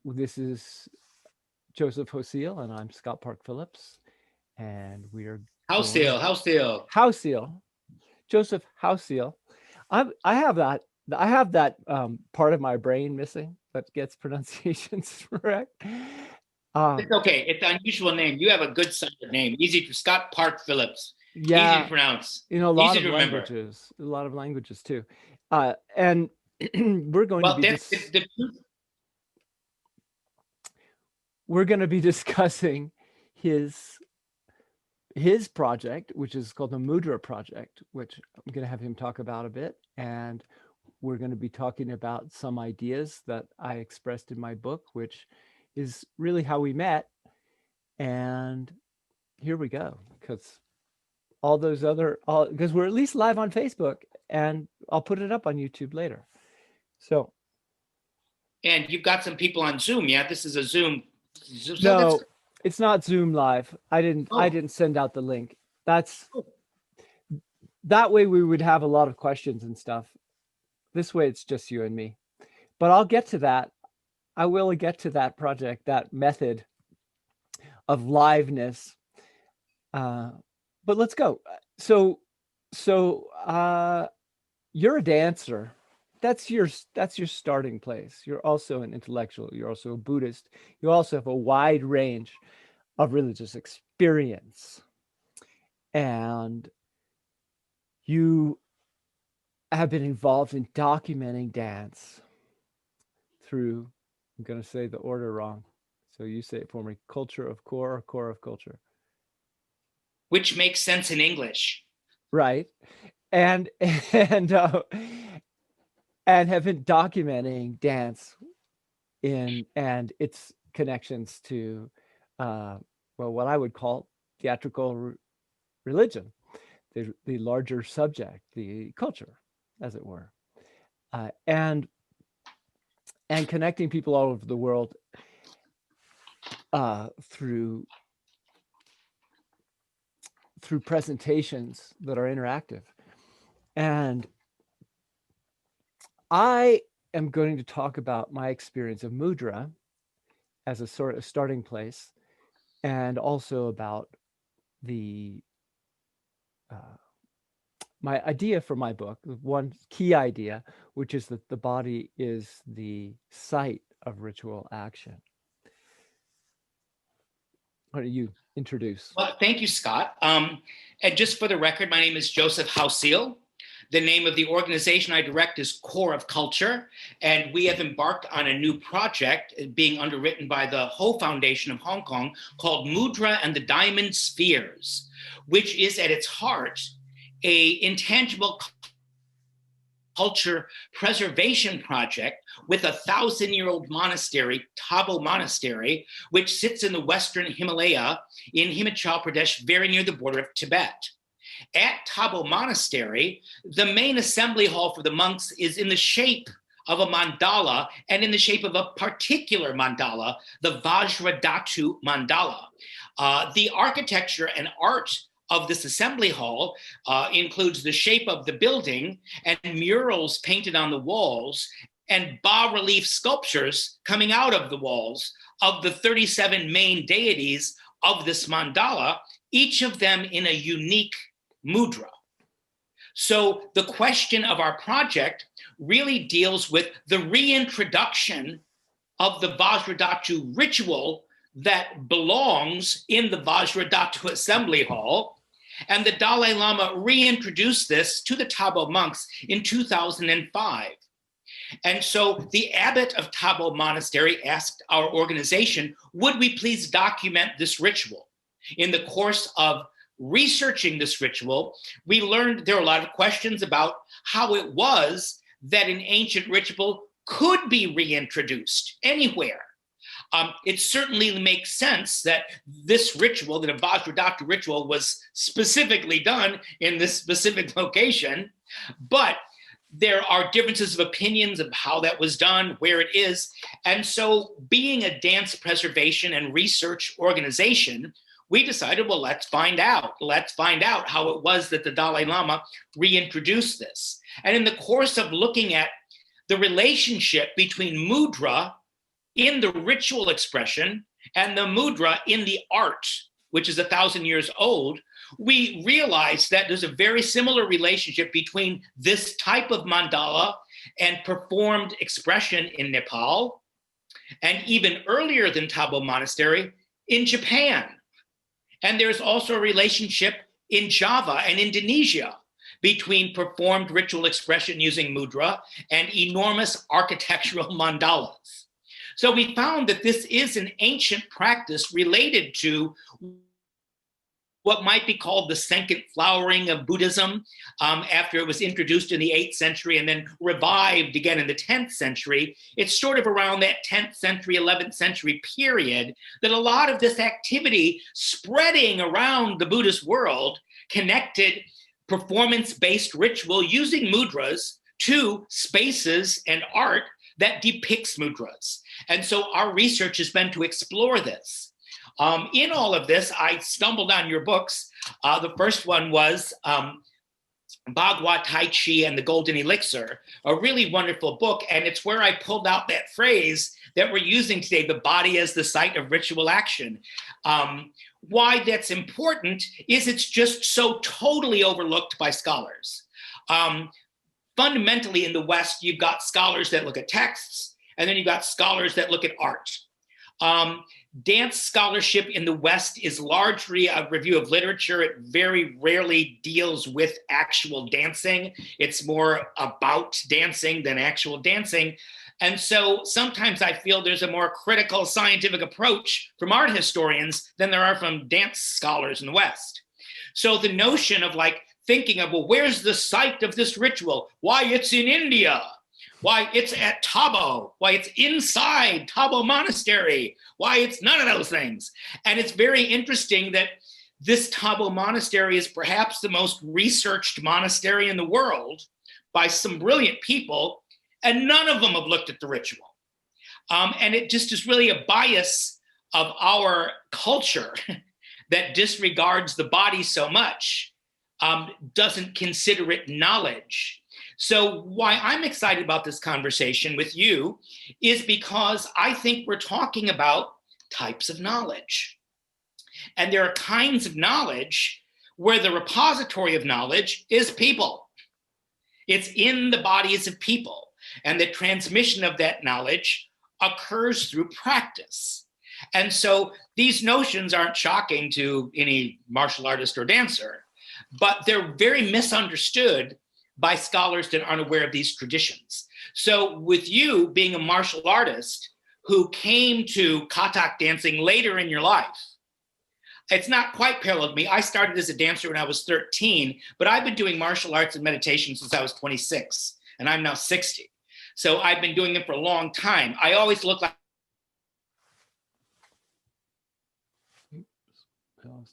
This is Joseph Houseal, and I'm Scott Park Phillips, and we are going Houseal. Houseal, Joseph Houseal. I have that. I have that part of my brain missing that gets pronunciations correct. It's okay. It's an unusual name. You have a good solid name. Easy to Scott Park Phillips. Easy to Yeah, pronounce. a lot Easy of to remember. languages, too, and we're going to Well, be we're going to be discussing his his project, which is called the Mudra project, which I'm going to have him talk about a bit. And we're going to be talking about some ideas that I expressed in my book, which is really how we met. And here we go, because because we're at least live on Facebook, and I'll put it up on YouTube later. So. And you've got some people on Zoom. Yeah, this is a Zoom. So No, it's not Zoom Live. I Oh. didn't send out the link. That way we would have a lot of questions and stuff. This way it's just you and me. But I'll get to that. I will get to that project, that method of liveness. But let's go. So you're a dancer. That's your starting place. You're also an intellectual. You're also a Buddhist. You also have a wide range of religious experience. And you have been involved in documenting dance through, I'm going to say the order wrong, so you say it for me, culture of core or core of culture. Which makes sense in English. Right. And have been documenting dance and its connections to, what I would call theatrical religion, the larger subject, the culture, as it were, and connecting people all over the world through presentations that are interactive. And I am going to talk about my experience of Mudra as a sort of starting place, and also about the my idea for my book, one key idea, which is that the body is the site of ritual action. Why don't you introduce? Well, thank you, Scott. And just for the record, my name is Joseph Houseal. The name of the organization I direct is Core of Culture, and we have embarked on a new project being underwritten by the Ho Foundation of Hong Kong called Mudra and the Diamond Spheres, which is at its heart a intangible culture preservation project with a 1,000-year-old monastery, Tabo Monastery, which sits in the Western Himalaya in Himachal Pradesh, very near the border of Tibet. At Tabo Monastery, the main assembly hall for the monks is in the shape of a mandala and in the shape of a particular mandala, the Vajradhatu mandala. The architecture and art of this assembly hall includes the shape of the building and murals painted on the walls and bas-relief sculptures coming out of the walls of the 37 main deities of this mandala, each of them in a unique mudra. So the question of our project really deals with the reintroduction of the Vajradhatu ritual that belongs in the Vajradhatu Assembly Hall. And the Dalai Lama reintroduced this to the Tabo monks in 2005. And so the abbot of Tabo Monastery asked our organization, would we please document this ritual? In the course of researching this ritual, we learned there are a lot of questions about how it was that an ancient ritual could be reintroduced anywhere. It certainly makes sense that this ritual, that a Vajradhatu ritual, was specifically done in this specific location, but there are differences of opinions of how that was done, where it is. And so being a dance preservation and research organization, we decided, well, let's find out. Let's find out how it was that the Dalai Lama reintroduced this. And in the course of looking at the relationship between mudra in the ritual expression and the mudra in the art, which is 1,000 years old, we realize that there's a very similar relationship between this type of mandala and performed expression in Nepal, and even earlier than Tabo Monastery, in Japan. And there's also a relationship in Java and Indonesia between performed ritual expression using mudra and enormous architectural mandalas. So we found that this is an ancient practice related to what might be called the second flowering of Buddhism after it was introduced in the 8th century and then revived again in the 10th century. It's sort of around that 10th century, 11th century period that a lot of this activity spreading around the Buddhist world connected performance-based ritual using mudras to spaces and art that depicts mudras. And so our research has been to explore this. In all of this, I stumbled on your books. The first one was Bagua Tai Chi and the Golden Elixir, a really wonderful book. And it's where I pulled out that phrase that we're using today, the body as the site of ritual action. Why that's important is it's just so totally overlooked by scholars. Fundamentally in the West, you've got scholars that look at texts, and then you've got scholars that look at art. Dance scholarship in the West is largely a review of literature. It very rarely deals with actual dancing. It's more about dancing than actual dancing. And so sometimes I feel there's a more critical scientific approach from art historians than there are from dance scholars in the West. So the notion of like thinking of, well, where's the site of this ritual? Why, it's in India. Why, it's at Tabo. Why, it's inside Tabo Monastery. Why, it's none of those things. And it's very interesting that this Tabo Monastery is perhaps the most researched monastery in the world by some brilliant people, and none of them have looked at the ritual. And it just is really a bias of our culture that disregards the body so much, doesn't consider it knowledge. So why I'm excited about this conversation with you is because I think we're talking about types of knowledge. And there are kinds of knowledge where the repository of knowledge is people. It's in the bodies of people. And the transmission of that knowledge occurs through practice. And so these notions aren't shocking to any martial artist or dancer, but they're very misunderstood by scholars that aren't aware of these traditions. So with you being a martial artist who came to Kathak dancing later in your life, it's not quite parallel to me. I started as a dancer when I was 13, but I've been doing martial arts and meditation since I was 26, and I'm now 60. So I've been doing it for a long time. I always look like...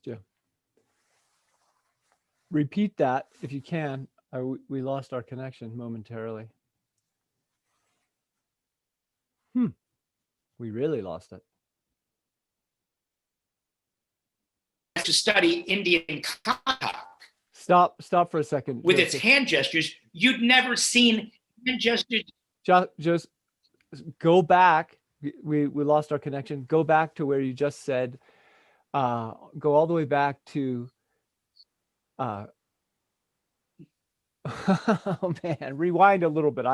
Yeah. Repeat that if you can. We lost our connection momentarily. We really lost it. To study Indian Kathak. Stop for a second. With Joseph. its hand gestures. You'd never seen hand gestures. Just go back. We lost our connection. Go back to where you just said, go all the way back to, oh man, rewind a little bit.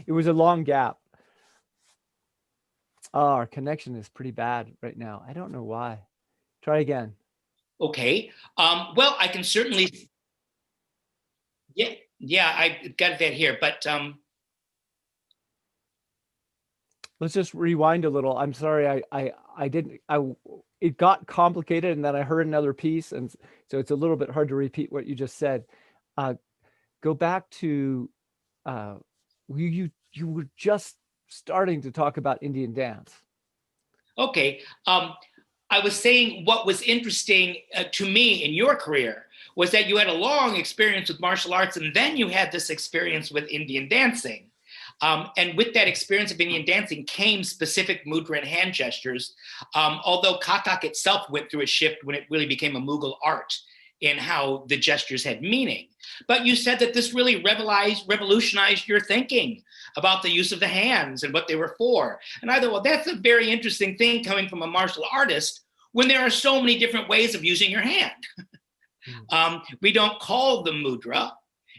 It was a long gap. Oh, our connection is pretty bad right now. I don't know why. Try again. Okay. Well, I can certainly. Yeah, I got that here, but let's just rewind a little. I'm sorry, it got complicated, and then I heard another piece, and so it's a little bit hard to repeat what you just said. Go back to you were just starting to talk about Indian dance. Okay. I was saying what was interesting to me in your career was that you had a long experience with martial arts, and then you had this experience with Indian dancing. And with that experience of Indian dancing came specific mudra and hand gestures, although Kathak itself went through a shift when it really became a Mughal art in how the gestures had meaning. But you said that this really revolutionized your thinking about the use of the hands and what they were for. And I thought, well, that's a very interesting thing coming from a martial artist when there are so many different ways of using your hand. We don't call them mudra.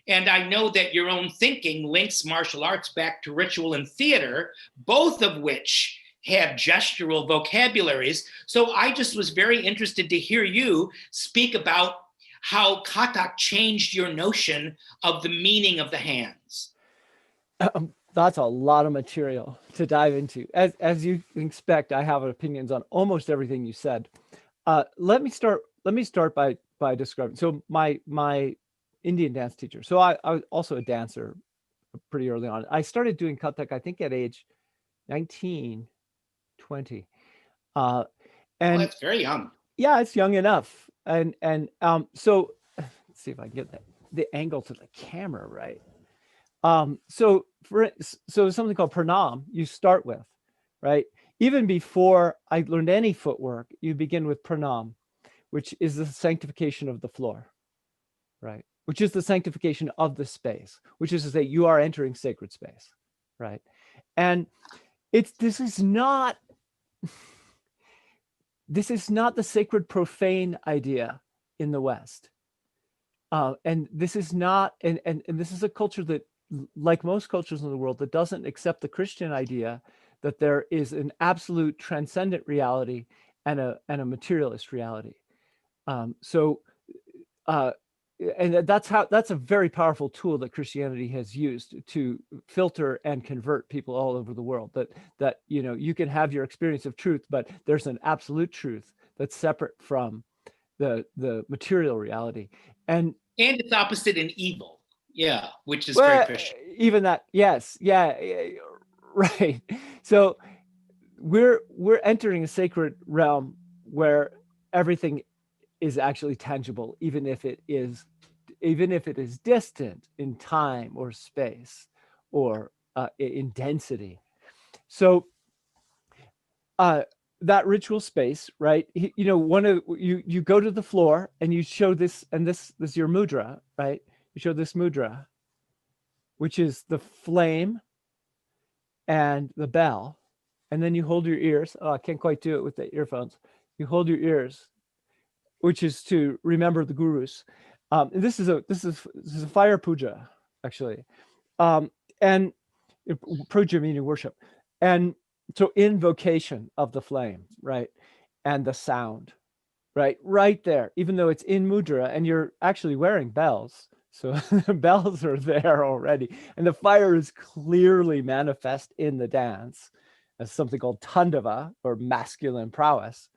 And I know that your own thinking links martial arts back to ritual and theater, both of which have gestural vocabularies. So I just was very interested to hear you speak about how Kathak changed your notion of the meaning of the hands. That's a lot of material to dive into. As you expect, I have opinions on almost everything you said. Let me start by describing. So my Indian dance teacher. So I was also a dancer pretty early on. I started doing Kathak, I think, at age 19, 20. And that's very young. Yeah, it's young enough. And so let's see if I can get the angle to the camera right. So something called pranam you start with, right? Even before I learned any footwork, you begin with pranam, which is the sanctification of the floor, right? Which is the sanctification of the space, which is to say you are entering sacred space, right? And this is not the sacred profane idea in the West. And this is not, and this is a culture that, like most cultures in the world, that doesn't accept the Christian idea that there is an absolute transcendent reality and a materialist reality. And that's a very powerful tool that Christianity has used to filter and convert people all over the world. That you can have your experience of truth, but there's an absolute truth that's separate from the material reality. And it's opposite in evil. Yeah, which is very Christian. Even that, yes, yeah, right. So we're entering a sacred realm where everything is actually tangible, even if it is distant in time or space or in density. So that ritual space, right? You go to the floor and you show this, and this is your mudra, right? You show this mudra, which is the flame and the bell, and then you hold your ears. Oh, I can't quite do it with the earphones. You hold your ears, which is to remember the gurus. This is a fire puja, actually, and puja meaning worship, and so invocation of the flame, right, and the sound, right there. Even though it's in mudra, and you're actually wearing bells, so the bells are there already, and the fire is clearly manifest in the dance as something called tandava, or masculine prowess,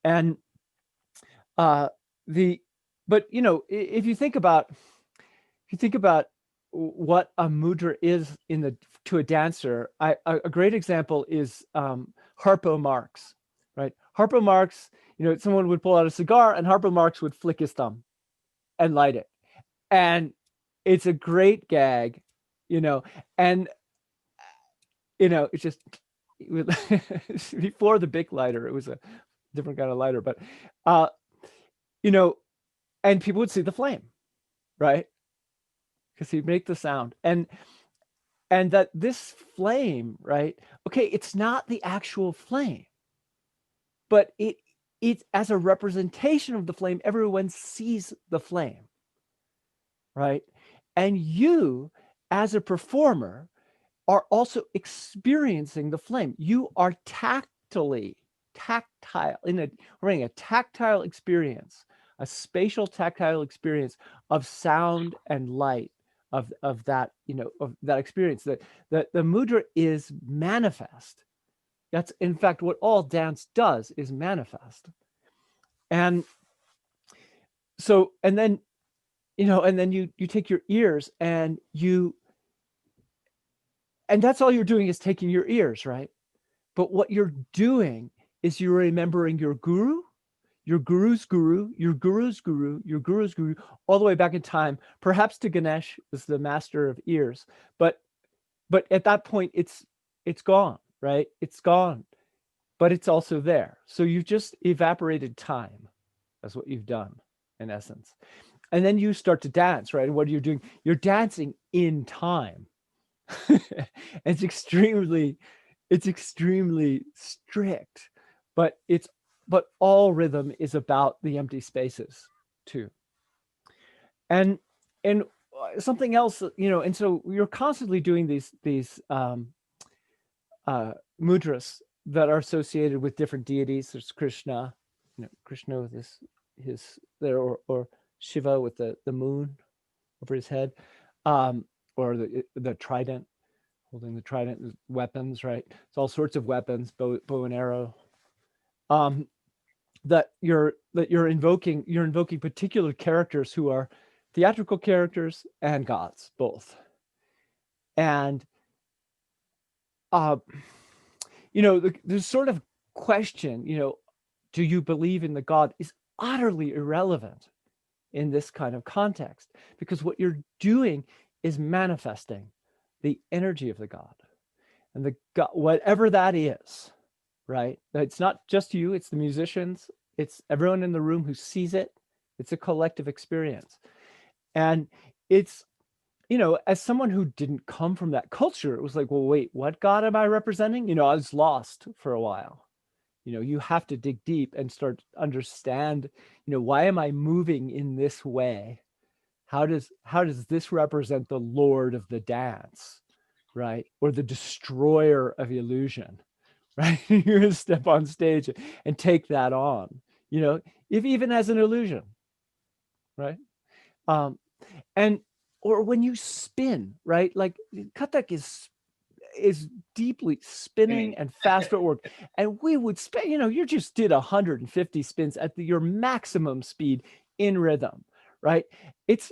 and but if you think about what a mudra is to a dancer, a great example is Harpo Marx, right? Harpo Marx, someone would pull out a cigar and Harpo Marx would flick his thumb and light it, and it's a great gag, and it's just before the Bic lighter, it was a different kind of lighter, but and people would see the flame, right? Because he'd make the sound, and that this flame, right? Okay, it's not the actual flame, but it's as a representation of the flame. Everyone sees the flame, right? And you, as a performer, are also experiencing the flame. You are tactile, having a tactile experience, a spatial tactile experience of sound and light, of that, of that experience. That the mudra is manifest. That's in fact what all dance does, is manifest. And so, and then you take your ears and that's all you're doing, is taking your ears, right? But what you're doing is you're remembering your guru, your guru's guru, your guru's guru, your guru's guru, all the way back in time, perhaps to Ganesh as the master of ears. But at that point, it's gone, right? It's gone, but it's also there. So you've just evaporated time. That's what you've done, in essence. And then you start to dance, right? And what are you doing? You're dancing in time, it's extremely strict, but all rhythm is about the empty spaces too. And something else, and so you're constantly doing these mudras that are associated with different deities. There's Krishna, Krishna with his there, or Shiva with the moon over his head, or the trident, holding the trident, weapons, right? It's all sorts of weapons, bow and arrow. That you're invoking particular characters who are theatrical characters and gods, both. And the sort of question, do you believe in the God, is utterly irrelevant in this kind of context, because what you're doing is manifesting the energy of the God, and the God, whatever that is, right? It's not just you, it's the musicians, it's everyone in the room who sees it. It's a collective experience. And it's, as someone who didn't come from that culture, it was like, well, wait, what God am I representing? I was lost for a while. You have to dig deep and start to understand, why am I moving in this way? How does this represent the Lord of the dance, right? Or the destroyer of illusion, right? You're going to step on stage and take that on, if even as an illusion, right? And or when you spin, right? Like Kathak is deeply spinning and fast footwork, and we would spin. You just did 150 spins at your maximum speed in rhythm, right? It's,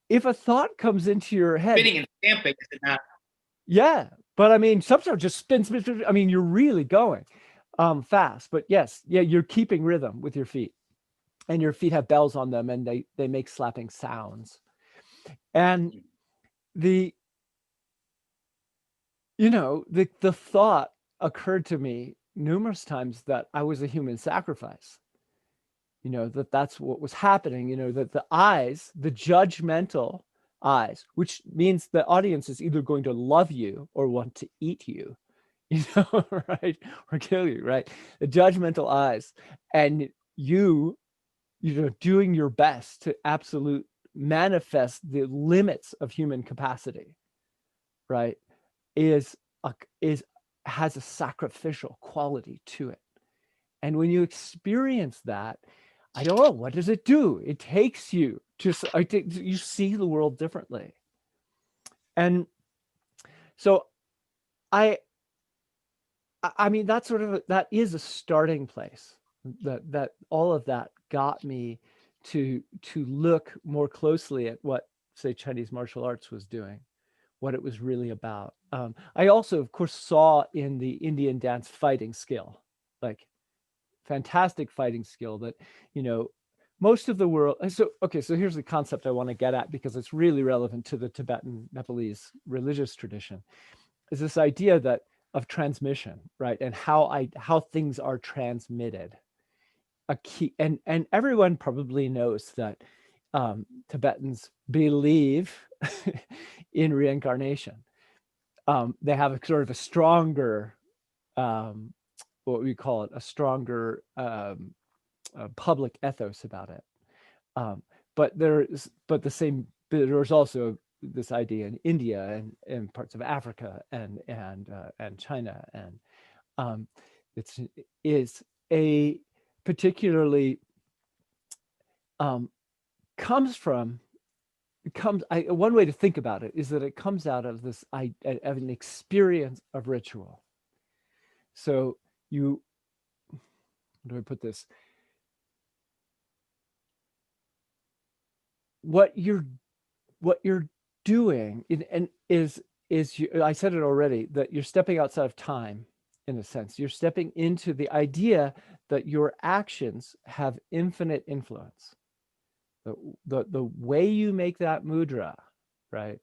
if a thought comes into your head, spinning and stamping, is it not? Yeah, but I mean, sometimes just spin. I mean, you're really going fast, but yes, yeah, you're keeping rhythm with your feet, and your feet have bells on them, and they make slapping sounds. And the thought occurred to me numerous times that I was a human sacrifice. That's what was happening. That the eyes, the judgmental eyes, which means the audience is either going to love you or want to eat you, right? Or kill you, right? The judgmental eyes, and you doing your best to absolute manifest the limits of human capacity, right? Is has a sacrificial quality to it. And when you experience that, I don't know, what does it do? It takes you to, you see the world differently. And so I mean, that is a starting place. That all of that got me to look more closely at what, say, Chinese martial arts was doing, what it was really about. I also, of course, saw in the Indian dance fighting skill, like fantastic fighting skill that, most of the world. So here's the concept I want to get at, because it's really relevant to the Tibetan Nepalese religious tradition, is this idea that of transmission, right? And how things are transmitted. A key, and everyone probably knows that Tibetans believe in reincarnation. They have a sort of a stronger, what we call it, a stronger public ethos about it. But there's also this idea in India and parts of Africa and China, and is a particularly one way to think about it is that it comes out of this of an experience of ritual. So how do I put this? What you're doing is I said it already, that you're stepping outside of time. In a sense, you're stepping into the idea that your actions have infinite influence. The way you make that mudra, right,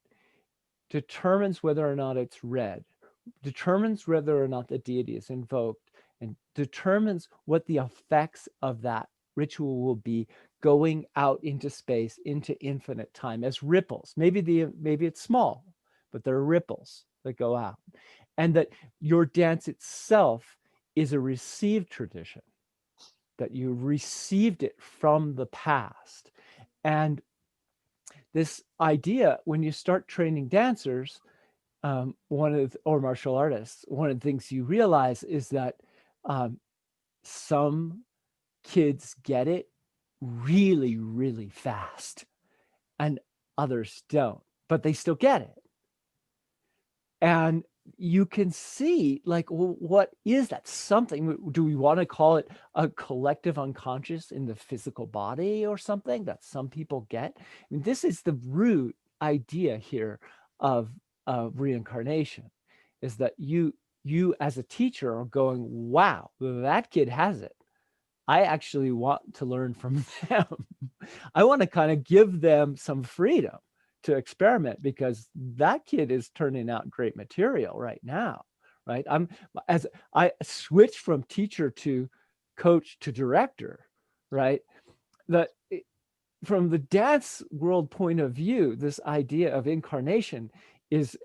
determines whether or not it's read, determines whether or not the deity is invoked, and determines what the effects of that ritual will be going out into space, into infinite time, as ripples. Maybe it's small, but there are ripples that go out. And that your dance itself is a received tradition, that you received it from the past. And this idea, when you start training dancers, or martial artists, one of the things you realize is that some kids get it really, really fast, and others don't, but they still get it. And you can see, like, well, what is that? Something, do we want to call it a collective unconscious in the physical body or something that some people get? I mean, this is the root idea here of reincarnation, is that you as a teacher are going, wow, that kid has it. I actually want to learn from them. I want to kind of give them some freedom to experiment, because that kid is turning out great material right now, right? As I switch from teacher to coach to director, right? That from the dance world point of view, this idea of incarnation is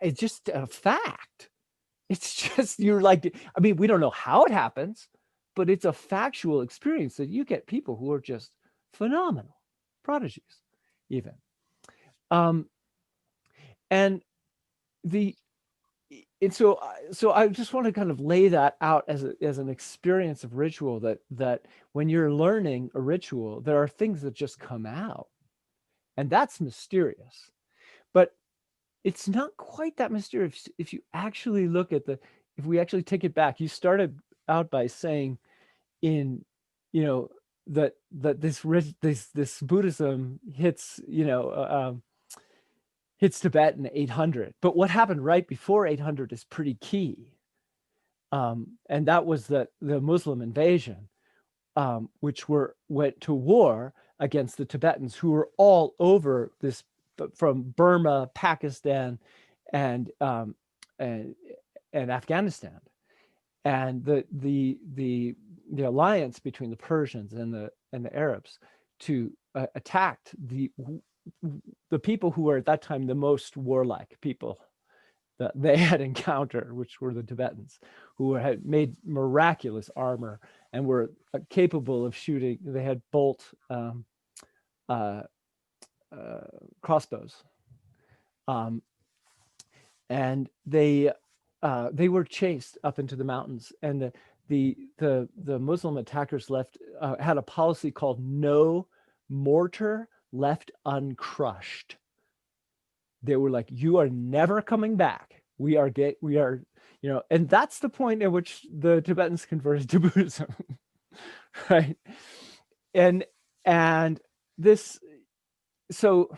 it's just a fact. It's just, you're like, I mean, we don't know how it happens, but it's a factual experience that you get people who are just phenomenal, prodigies, even. And so I just want to kind of lay that out as an experience of ritual, that when you're learning a ritual, there are things that just come out, and that's mysterious. But it's not quite that mysterious if you actually look at if we actually take it back. You started out by saying, that this Buddhism hits, hits Tibet in 800, but what happened right before 800 is pretty key, and that was the Muslim invasion, which went to war against the Tibetans, who were all over this, from Burma, Pakistan, and Afghanistan, and the alliance between the Persians and the Arabs to attacked the people who were at that time the most warlike people that they had encountered, which were the Tibetans, who had made miraculous armor and were capable of shooting. They had bolt crossbows, and they were chased up into the mountains, and the Muslim attackers had a policy called "no mortar left uncrushed." They were like, "You are never coming back. We are, and that's the point at which the Tibetans converted to Buddhism, right? And this, so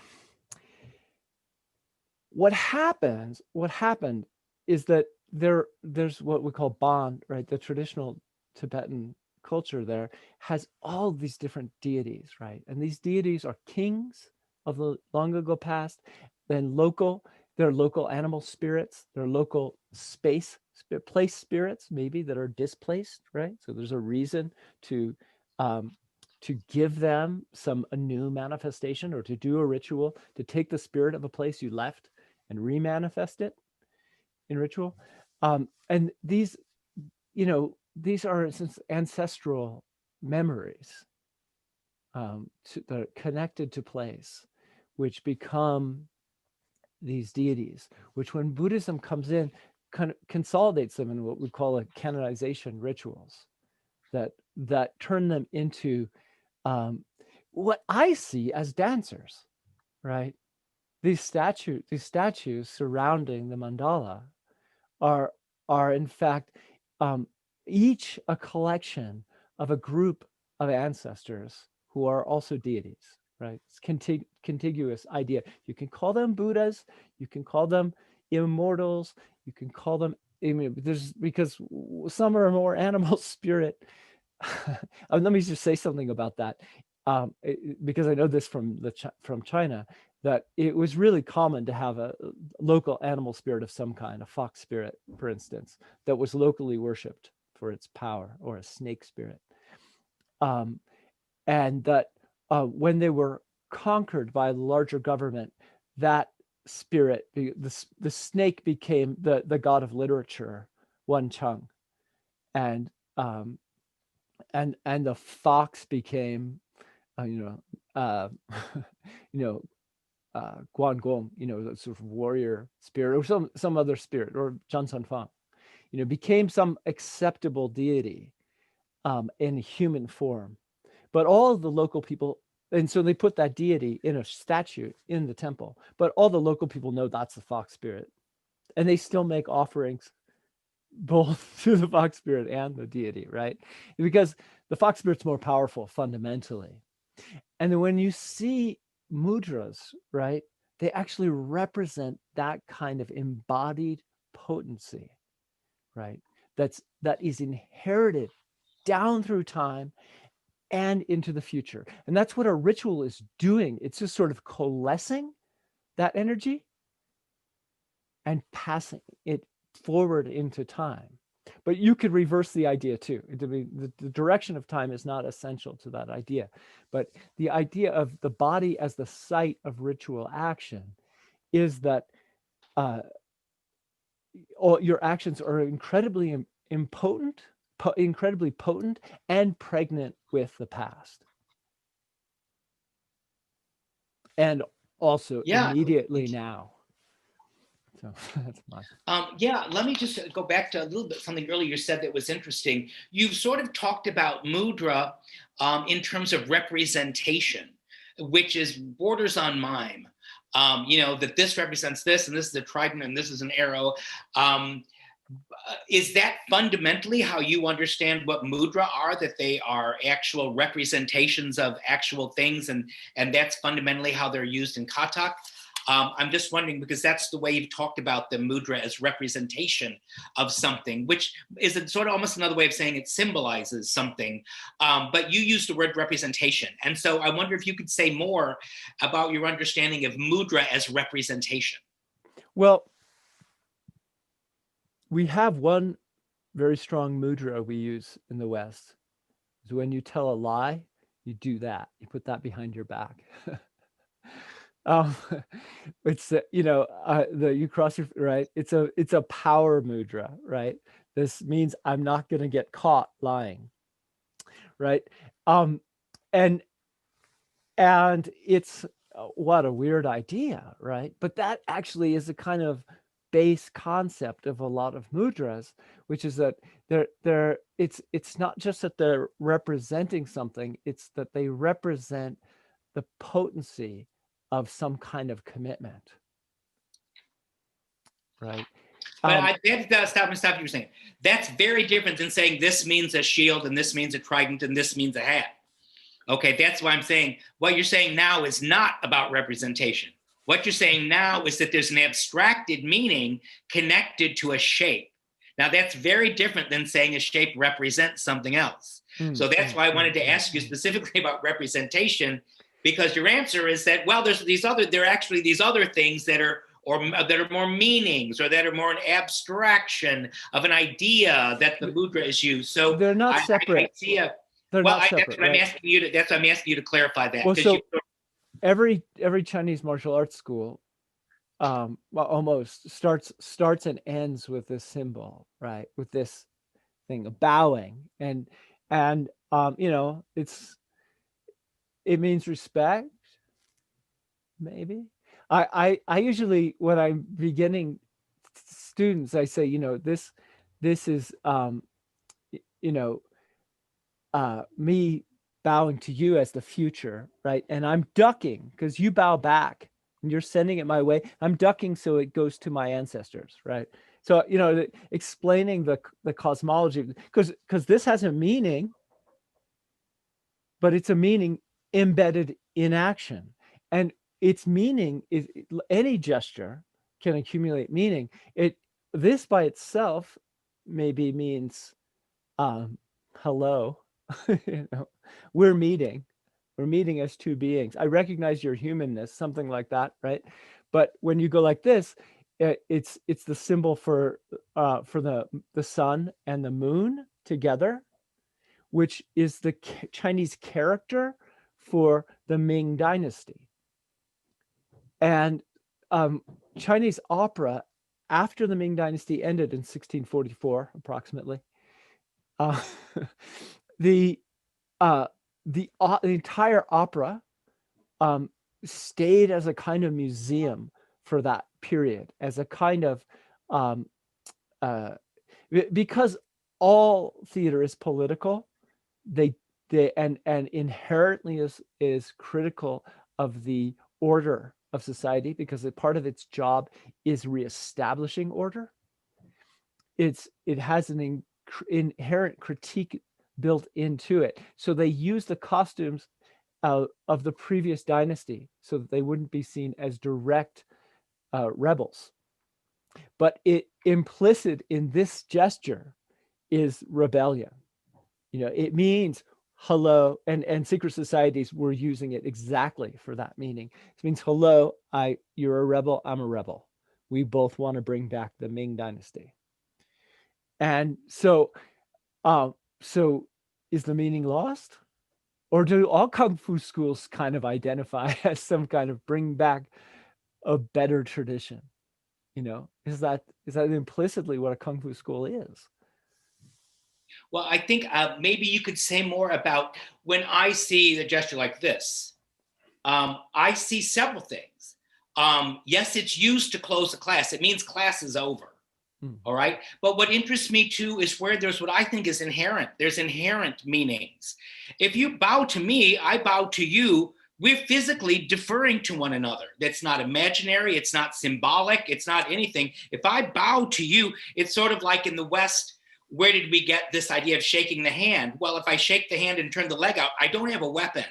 what happened is that there's what we call bond, right? The traditional Tibetan culture there has all these different deities, right? And these deities are kings of the long ago past, then they're local animal spirits, they're local place spirits, maybe, that are displaced, right? So there's a reason to give them a new manifestation, or to do a ritual to take the spirit of a place you left and remanifest it in ritual. And these are ancestral memories that are connected to place, which become these deities, which, when Buddhism comes in, kind of consolidates them in what we call a canonization rituals, that turn them into what I see as dancers, right? These statues surrounding the mandala are in fact each a collection of a group of ancestors who are also deities, right? It's contiguous idea. You can call them Buddhas, you can call them immortals, you can call them, because some are more animal spirit. Let me just say something about that, because I know this from China, that it was really common to have a local animal spirit of some kind, a fox spirit, for instance, that was locally worshipped for its power, or a snake spirit. And that when they were conquered by a larger government, that spirit, the snake became the god of literature, Wan Cheng, and and the fox became you know you know Guan Gong, the sort of warrior spirit, or some other spirit, or Zhan San Fang, became some acceptable deity in human form. But all of the local people, and so they put that deity in a statue in the temple, but all the local people know that's the fox spirit. And they still make offerings both to the fox spirit and the deity, right? Because the fox spirit's more powerful fundamentally. And then when you see mudras, right, they actually represent that kind of embodied potency, right? That is inherited down through time and into the future. And that's what a ritual is doing. It's just sort of coalescing that energy and passing it forward into time. But you could reverse the idea too. The direction of time is not essential to that idea. But the idea of the body as the site of ritual action is that all your actions are incredibly incredibly potent and pregnant with the past. And also immediately now. So that's my. Yeah, let me just go back to a little bit something earlier you said that was interesting. You've sort of talked about mudra in terms of representation, which is borders on mime. That this represents this, and this is a trident, and this is an arrow. Is that fundamentally how you understand what mudra are, that they are actual representations of actual things, and that's fundamentally how they're used in Kathak? I'm just wondering, because that's the way you've talked about the mudra as representation of something, which is a sort of almost another way of saying it symbolizes something. But you use the word representation. And so I wonder if you could say more about your understanding of mudra as representation. Well, we have one very strong mudra we use in the West. Is when you tell a lie, you do that. You put that behind your back. It's you cross your right. It's a power mudra, right? This means I'm not going to get caught lying, right? And it's what a weird idea, right? But that actually is a kind of base concept of a lot of mudras, which is that it's not just that they're representing something, it's that they represent the potency of some kind of commitment, right? But I have to stop you were saying. That's very different than saying this means a shield and this means a trident and this means a hat. Okay, that's why I'm saying what you're saying now is not about representation. What you're saying now is that there's an abstracted meaning connected to a shape. Now, that's very different than saying a shape represents something else. So that's why I wanted to ask you specifically about representation, because your answer is that, well, there are actually these other things that are more meanings, or that are more an abstraction of an idea that the mudra is used. So they're not separate. They're not separate. That's what I'm asking you to. That's what I'm asking you to clarify that. Well, so every Chinese martial arts school, almost starts and ends with this symbol, right? With this thing of bowing, and it means respect, maybe. I usually, when I'm beginning students, I say, this is me bowing to you as the future, right? And I'm ducking because you bow back and you're sending it my way. I'm ducking so it goes to my ancestors, right? So explaining the cosmology, because this has a meaning, but it's a meaning embedded in action, and its meaning is, any gesture can accumulate meaning. This by itself maybe means hello. We're meeting as two beings. I recognize your humanness, something like that, right? But when you go like this, it's the symbol for the sun and the moon together, which is the Chinese character for the Ming Dynasty. And Chinese opera after the Ming Dynasty ended in 1644, approximately. Uh, the the entire opera stayed as a kind of museum for that period, as a kind of because all theater is political. They and inherently is critical of the order of society, because a part of its job is reestablishing order. It has an inherent critique built into it. So they use the costumes of the previous dynasty so that they wouldn't be seen as direct rebels. But implicit in this gesture is rebellion. It means hello, and secret societies were using it exactly for that meaning. It means hello, you're a rebel, I'm a rebel. We both want to bring back the Ming Dynasty. And so is the meaning lost? Or do all Kung Fu schools kind of identify as some kind of bring back a better tradition? Is that implicitly what a Kung Fu school is? Well, I think maybe you could say more about when I see the gesture like this. I see several things. Yes, it's used to close a class. It means class is over. All right. But what interests me too is where there's what I think is inherent. There's inherent meanings. If you bow to me, I bow to you. We're physically deferring to one another. That's not imaginary. It's not symbolic. It's not anything. If I bow to you, it's sort of like in the West, where did we get this idea of shaking the hand? Well, if I shake the hand and turn the leg out, I don't have a weapon.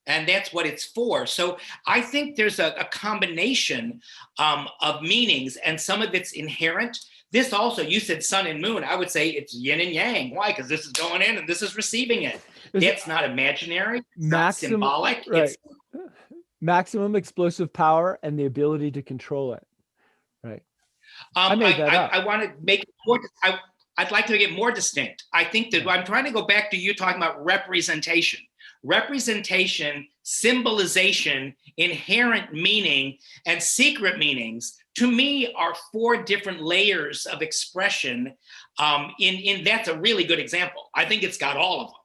And that's what it's for. So I think there's a combination of meanings, and some of it's inherent. This also, you said sun and moon. I would say it's yin and yang. Why? Because this is going in and this is receiving it. That's not imaginary. It's not symbolic. Right. It's maximum explosive power and the ability to control it. Right. I made that up. I want to make it more. I'd like to make it more distinct. I think that I'm trying to go back to you talking about representation. Representation, symbolization, inherent meaning, and secret meanings, to me, are four different layers of expression. That's a really good example. I think it's got all of them.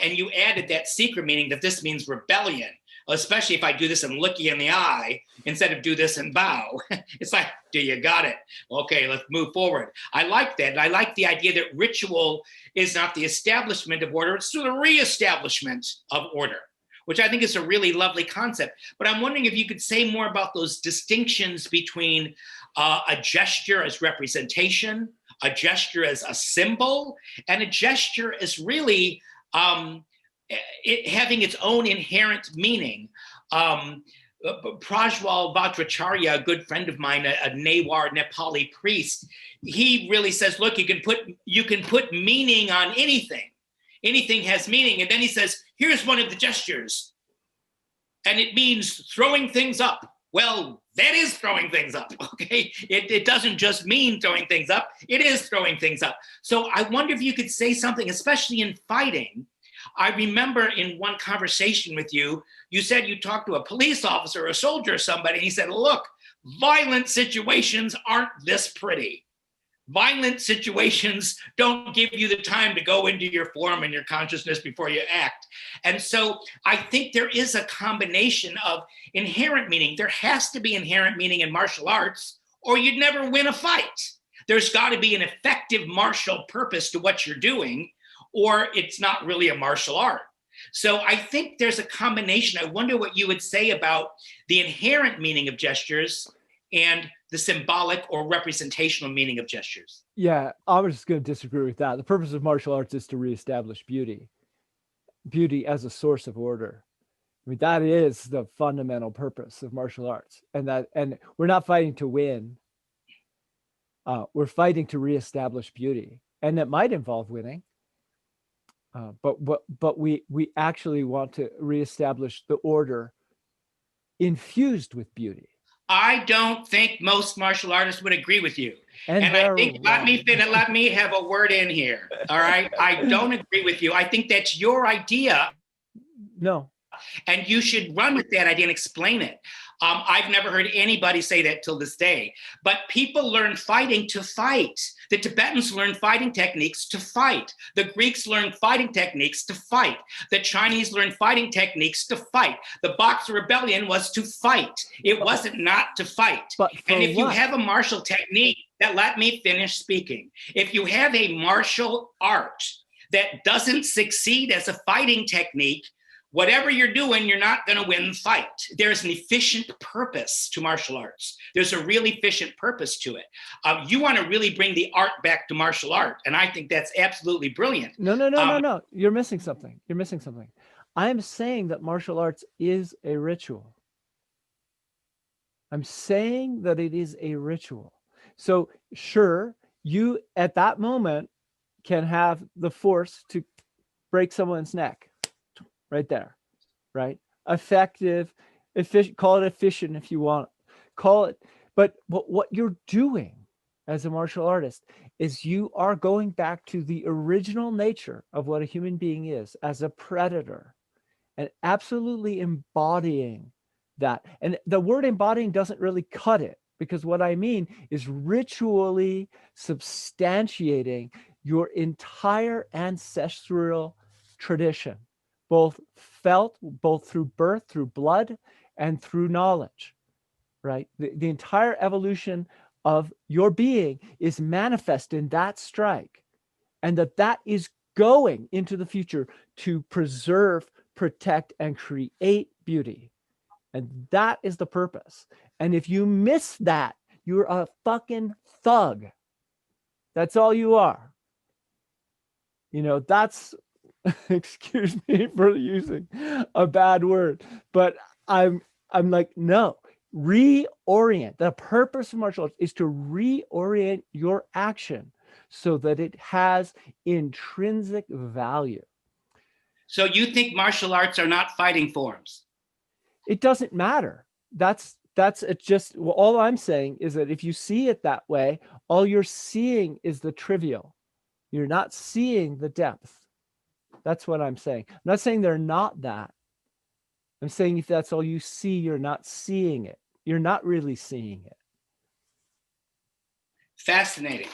And you added that secret meaning that this means rebellion, especially if I do this and look you in the eye instead of do this and bow. It's like, do you got it? Okay, let's move forward. I like that. And I like the idea that ritual is not the establishment of order, it's the reestablishment of order, which I think is a really lovely concept. But I'm wondering if you could say more about those distinctions between a gesture as representation, a gesture as a symbol, and a gesture as really having its own inherent meaning. Prajwal Bhattacharya, a good friend of mine, a Newar Nepali priest, he really says, look, you can put meaning on anything. Anything has meaning. And then he says, here's one of the gestures. And it means throwing things up. Well, that is throwing things up, okay? It doesn't just mean throwing things up. It is throwing things up. So I wonder if you could say something, especially in fighting. I remember in one conversation with you, you said you talked to a police officer or a soldier or somebody, and he said, look, violent situations aren't this pretty. Violent situations don't give you the time to go into your form and your consciousness before you act. And so I think there is a combination of inherent meaning. There has to be inherent meaning in martial arts, or you'd never win a fight. There's got to be an effective martial purpose to what you're doing, or it's not really a martial art. So I think there's a combination. I wonder what you would say about the inherent meaning of gestures and the symbolic or representational meaning of gestures. Yeah, I was just going to disagree with that. The purpose of martial arts is to reestablish beauty as a source of order. I mean, that is the fundamental purpose of martial arts. And we're not fighting to win. We're fighting to reestablish beauty. And it might involve winning. But we actually want to reestablish the order infused with beauty. I don't think most martial artists would agree with you. And I think, let me have a word in here. All right. I don't agree with you. I think that's your idea. No. And you should run with that idea and explain it. I've never heard anybody say that till this day. But people learn fighting to fight. The Tibetans learned fighting techniques to fight. The Greeks learned fighting techniques to fight. The Chinese learned fighting techniques to fight. The Boxer Rebellion was to fight. It wasn't not to fight. And if you have a martial technique, let me finish speaking. If you have a martial art that doesn't succeed as a fighting technique, whatever you're doing, you're not going to win the fight. There's an efficient purpose to martial arts. There's a really efficient purpose to it. You want to really bring the art back to martial art, and I think that's absolutely brilliant. No. You're missing something. You're missing something. I'm saying that martial arts is a ritual. I'm saying that it is a ritual. So sure, you at that moment can have the force to break someone's neck right there, right? Effective, efficient, call it efficient if you want, call it. But what you're doing as a martial artist is you are going back to the original nature of what a human being is as a predator and absolutely embodying that. And the word embodying doesn't really cut it, because what I mean is ritually substantiating your entire ancestral tradition, both through birth, through blood, and through knowledge, right? The entire evolution of your being is manifest in that strike, and that is going into the future to preserve, protect, and create beauty. And that is the purpose. And if you miss that, you're a fucking thug. That's all you are. You know, that's, excuse me for using a bad word, but I'm like, no, reorient. The purpose of martial arts is to reorient your action so that it has intrinsic value. So you think martial arts are not fighting forms? It doesn't matter. That's it. Just, well, all I'm saying is that if you see it that way, all you're seeing is the trivial. You're not seeing the depth. That's what I'm saying. I'm not saying they're not that. I'm saying if that's all you see, you're not seeing it. You're not really seeing it. Fascinating.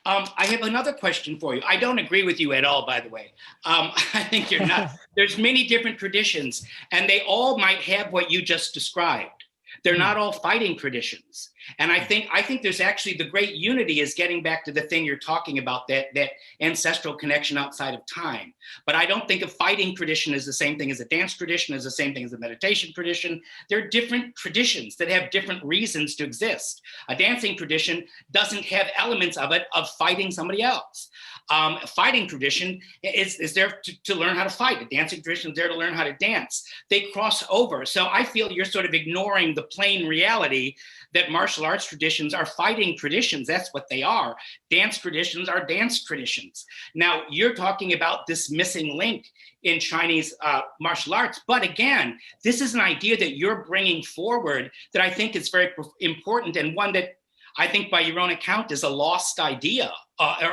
I have another question for you. I don't agree with you at all, by the way. I think you're not. There's many different traditions, and they all might have what you just described. They're not all fighting traditions. And I think there's actually the great unity is getting back to the thing you're talking about, that ancestral connection outside of time. But I don't think a fighting tradition is the same thing as a dance tradition, is the same thing as a meditation tradition. They're different traditions that have different reasons to exist. A dancing tradition doesn't have elements of it of fighting somebody else. A fighting tradition is there to learn how to fight. A dancing tradition is there to learn how to dance. They cross over. So I feel you're sort of ignoring the plain reality that martial arts traditions are fighting traditions. That's what they are. Dance traditions are dance traditions. Now, you're talking about this missing link in Chinese martial arts. But again, this is an idea that you're bringing forward that I think is very important, and one that I think by your own account is a lost idea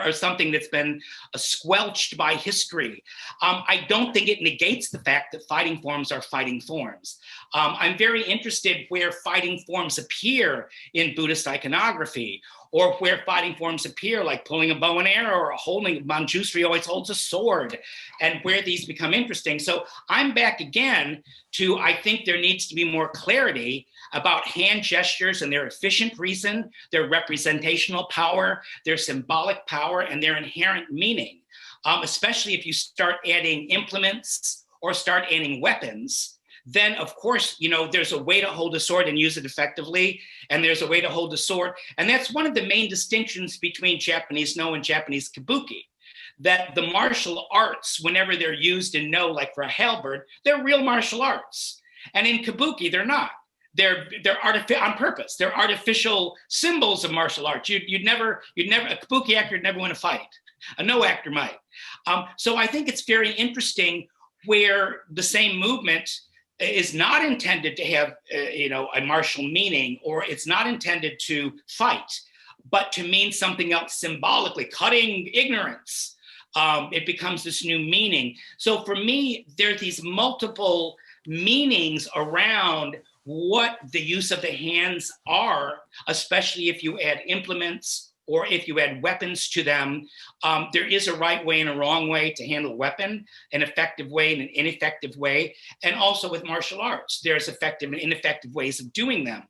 or something that's been squelched by history. I don't think it negates the fact that fighting forms are fighting forms. I'm very interested where fighting forms appear in Buddhist iconography, or where fighting forms appear, like pulling a bow and arrow or holding, Manjushri always holds a sword, and where these become interesting. So I'm back again to, I think there needs to be more clarity about hand gestures and their efficient reason, their representational power, their symbolic power, and their inherent meaning, especially if you start adding implements or start adding weapons. Then, of course, you know, there's a way to hold a sword and use it effectively, and there's a way to hold a sword. And that's one of the main distinctions between Japanese No and Japanese Kabuki, that the martial arts, whenever they're used in No, like for a halberd, they're real martial arts. And in Kabuki, they're not. They're on purpose. They're artificial symbols of martial arts. You'd never, a Kabuki actor would never win a fight. A No actor might. So I think it's very interesting where the same movement is not intended to have, a martial meaning, or it's not intended to fight, but to mean something else symbolically, cutting ignorance. It becomes this new meaning. So for me, there are these multiple meanings around what the use of the hands are, especially if you add implements or if you add weapons to them. There is a right way and a wrong way to handle a weapon, an effective way and an ineffective way. And also with martial arts, there's effective and ineffective ways of doing them.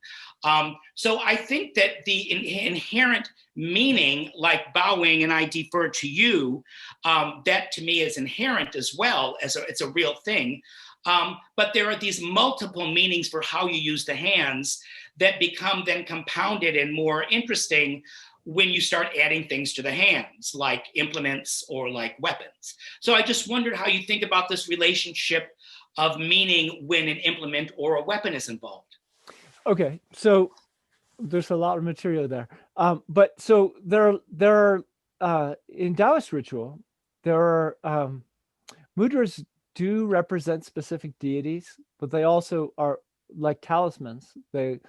So I think that the inherent meaning, like bowing, and I defer to you, that to me is inherent as well, as it's a real thing. But there are these multiple meanings for how you use the hands that become then compounded and more interesting when you start adding things to the hands, like implements or like weapons. So I just wondered how you think about this relationship of meaning when an implement or a weapon is involved. Okay, so there's a lot of material there. But so there are in Taoist ritual, there are mudras do represent specific deities, but they also are like talismans. They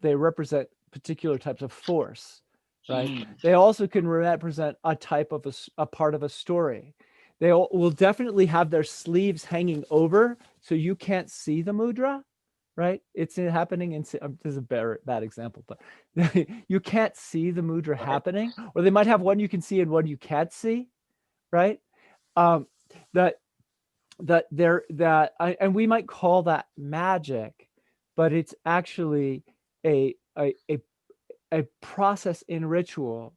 represent particular types of force, right? They also can represent a type of a part of a story. They will definitely have their sleeves hanging over, so you can't see the mudra, right? It's happening in, this is a bad example, but you can't see the mudra happening, or they might have one you can see and one you can't see, right? And we might call that magic, but it's actually a process in ritual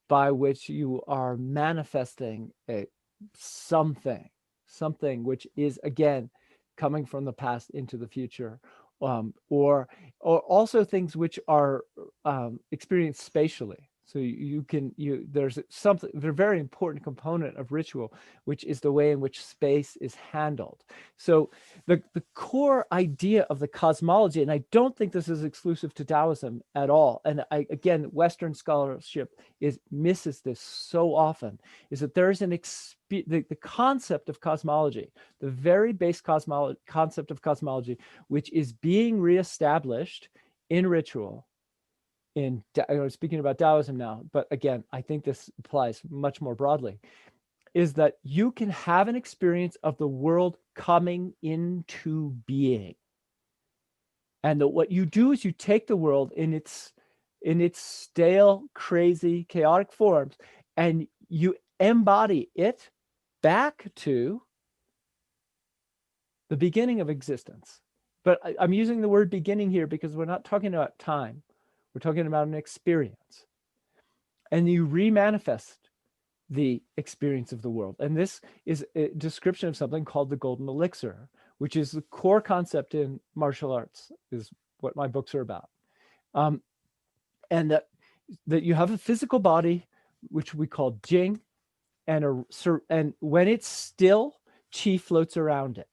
by which you are manifesting something which is, again, coming from the past into the future, or also things which are experienced spatially. So there's something, a very important component of ritual, which is the way in which space is handled. So the core idea of the cosmology, and I don't think this is exclusive to Taoism at all, and again, Western scholarship misses this so often, is that there is the concept of cosmology, the very base concept of cosmology, which is being reestablished in ritual. Speaking about Taoism now, but again, I think this applies much more broadly, is that you can have an experience of the world coming into being. And what you do is you take the world in its stale, crazy, chaotic forms, and you embody it back to the beginning of existence. But I'm using the word beginning here because we're not talking about time. We're talking about an experience. And you remanifest the experience of the world. And this is a description of something called the golden elixir, which is the core concept in martial arts, is what my books are about. And that you have a physical body, which we call jing, and when it's still, qi floats around it.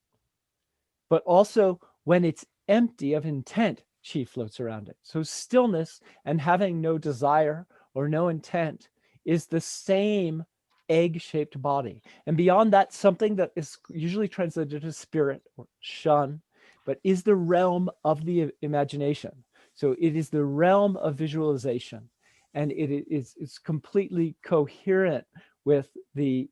But also when it's empty of intent, qi floats around it. So stillness and having no desire or no intent is the same egg-shaped body. And beyond that, something that is usually translated as spirit or shun, but is the realm of the imagination. So it is the realm of visualization, and it's completely coherent with the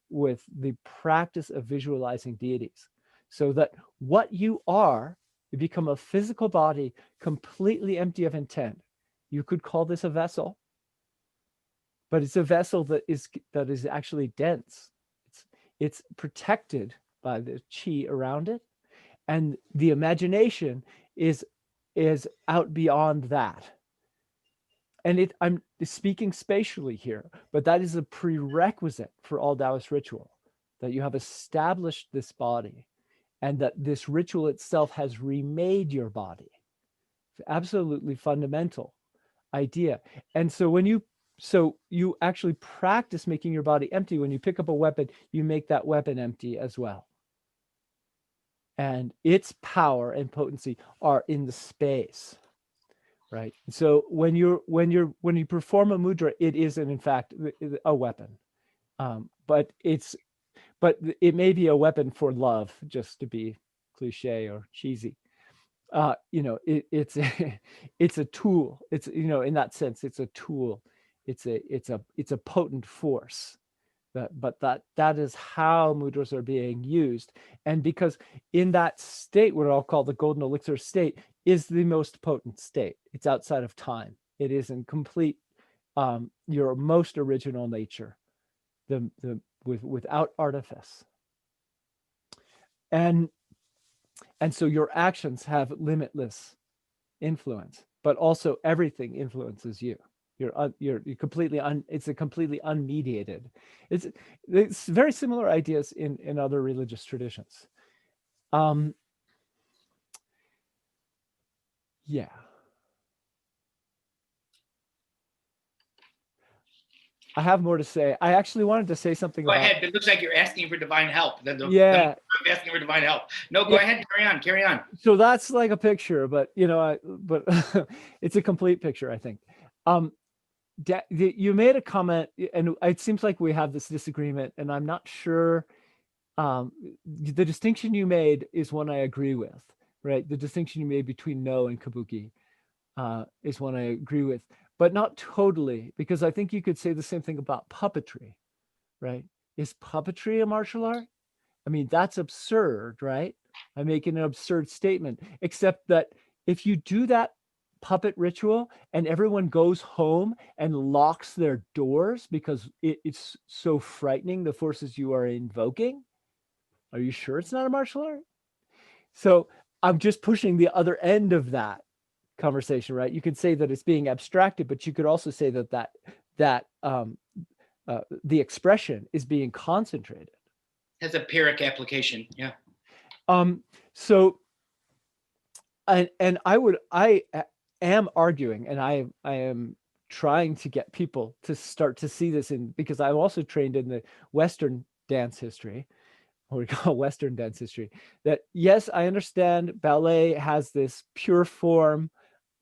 practice of visualizing deities. So that what you are, you become a physical body completely empty of intent. You could call this a vessel, but it's a vessel that is actually dense. It's protected by the qi around it, and the imagination is out beyond that. And I'm speaking spatially here, but that is a prerequisite for all Taoist ritual, that you have established this body, and that this ritual itself has remade your body. It's absolutely fundamental idea. And so you actually practice making your body empty. When you pick up a weapon, you make that weapon empty as well. And its power and potency are in the space, right? So when you perform a mudra, it is in fact a weapon, but it may be a weapon for love, just to be cliche or cheesy. It's a tool. It's, in that sense, it's a tool. It's a potent force That is how mudras are being used. And because in that state, what I'll call the golden elixir state, is the most potent state. It's outside of time. It is in complete your most original nature, without artifice. And so your actions have limitless influence, but also everything influences you. You're completely it's a completely unmediated. It's very similar ideas in other religious traditions. Yeah. I have more to say. I actually wanted to say something Go about. ahead. It looks like you're asking for divine help. Yeah. I'm asking for divine help. No, go ahead. Carry on. So that's like a picture, but but it's a complete picture, I think. You made a comment, and it seems like we have this disagreement, and I'm not sure. The distinction you made is one I agree with, right? The distinction you made between no and kabuki is one I agree with, but not totally, because I think you could say the same thing about puppetry, right? Is puppetry a martial art? I mean, that's absurd, right? I'm making an absurd statement, except that if you do that puppet ritual and everyone goes home and locks their doors because it's so frightening, the forces you are invoking, are you sure it's not a martial art? So I'm just pushing the other end of that conversation, right? You could say that it's being abstracted, but you could also say that the expression is being concentrated. Has a Pyrrhic application, yeah. So, I am arguing, and I am trying to get people to start to see this because I'm also trained in the Western dance history, what we call Western dance history, that yes, I understand ballet has this pure form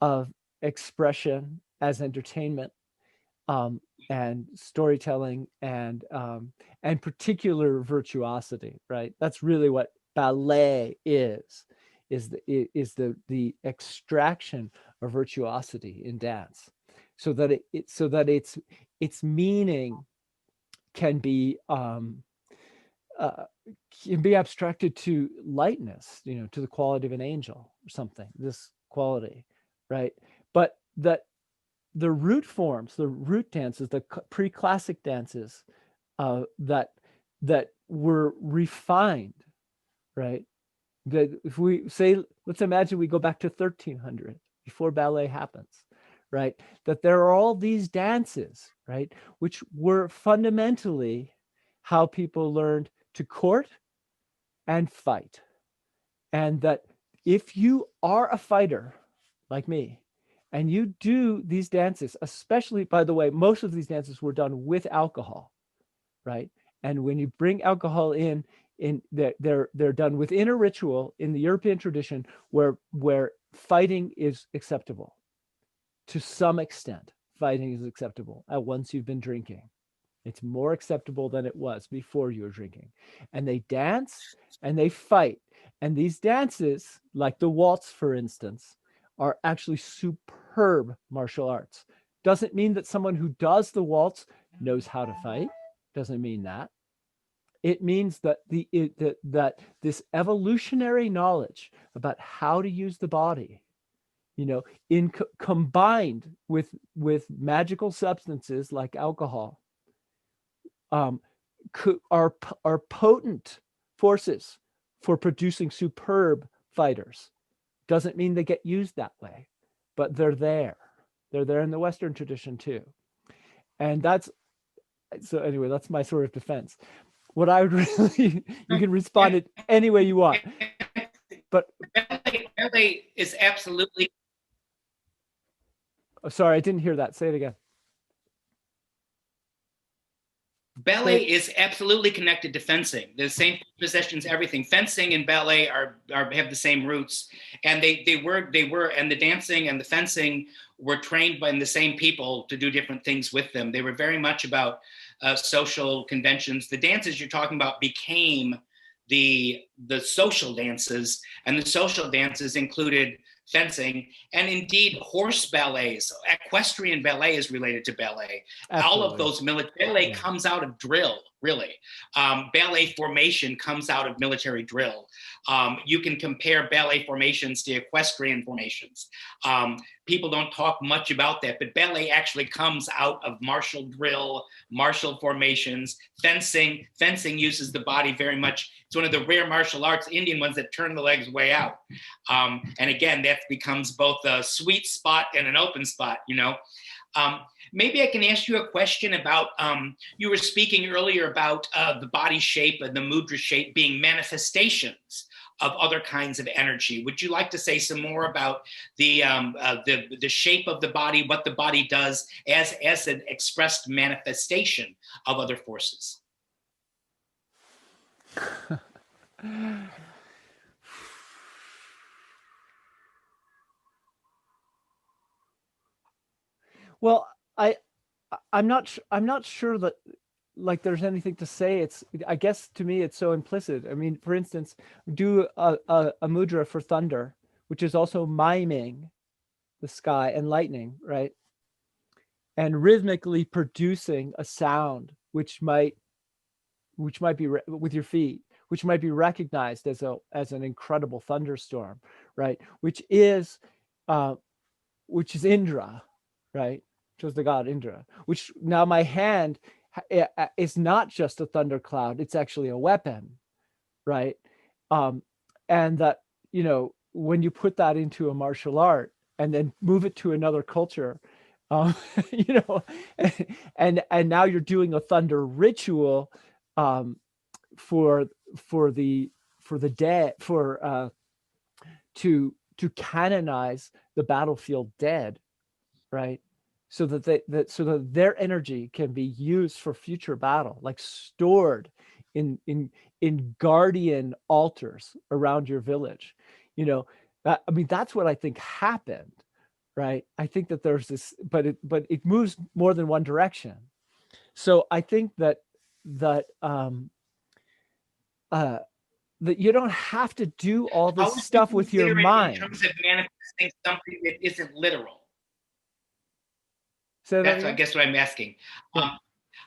of expression as entertainment, and storytelling and particular virtuosity, right? That's really what ballet is the extraction of virtuosity in dance, so that its meaning can be abstracted to lightness, to the quality of an angel or something, this quality, right? But that the root forms, the root dances, the pre-classic dances that were refined, right? That if we say, let's imagine we go back to 1300, before ballet happens, right? That there are all these dances, right? Which were fundamentally how people learned to court and fight. And that if you are a fighter like me, and you do these dances, especially, by the way, most of these dances were done with alcohol, right? And when you bring alcohol in they're done within a ritual in the European tradition where fighting is acceptable. To some extent, fighting is acceptable once you've been drinking. It's more acceptable than it was before you were drinking. And they dance and they fight. And these dances, like the waltz, for instance, are actually superb martial arts. Doesn't mean that someone who does the waltz knows how to fight. Doesn't mean that. It means that that this evolutionary knowledge about how to use the body, combined with magical substances like alcohol, are potent forces for producing superb fighters. Doesn't mean they get used that way, but they're there. They're there in the Western tradition too. And so anyway, that's my sort of defense. What I would really, you can respond it any way you want. But ballet is absolutely. Oh, sorry, I didn't hear that. Say it again. Ballet is absolutely connected to fencing. The same possessions, everything. Fencing and ballet have the same roots, and they were, and the dancing and the fencing were trained by the same people to do different things with them. They were very much about social conventions. The dances you're talking about became the social dances, and the social dances included fencing, and indeed horse ballets. Equestrian ballet is related to ballet. Absolutely. All of those ballet comes out of drill, really. Ballet formation comes out of military drill. You can compare ballet formations to equestrian formations. People don't talk much about that, but ballet actually comes out of martial drill, martial formations, fencing. Fencing uses the body very much. It's one of the rare martial arts, Indian ones, that turn the legs way out. And again, that becomes both a sweet spot and an open spot, you know. Maybe I can ask you a question about, you were speaking earlier about the body shape and the mudra shape being manifestations of other kinds of energy. Would you like to say some more about the shape of the body, what the body does as an expressed manifestation of other forces? Well, I'm not sure that like there's anything to say. It's, I guess to me it's so implicit. I mean, for instance, do a mudra for thunder, which is also miming the sky and lightning, right? And rhythmically producing a sound which might be with your feet, which might be recognized as an incredible thunderstorm, right? Which is Indra, right? Which was the god Indra. Which now my hand is not just a thundercloud; it's actually a weapon, right? And that, you know, when you put that into a martial art and then move it to another culture, you know, and now you're doing a thunder ritual for the dead, to canonize the battlefield dead, right? So that their energy can be used for future battle, like stored in guardian altars around your village. You know, I mean, that's what I think happened, right? I think that there's this, but it moves more than one direction. So I think that that you don't have to do all How this would you stuff with your consider it in mind. terms of manifesting something that isn't literal? Say that That's, I again? guess, what I'm asking. Yeah.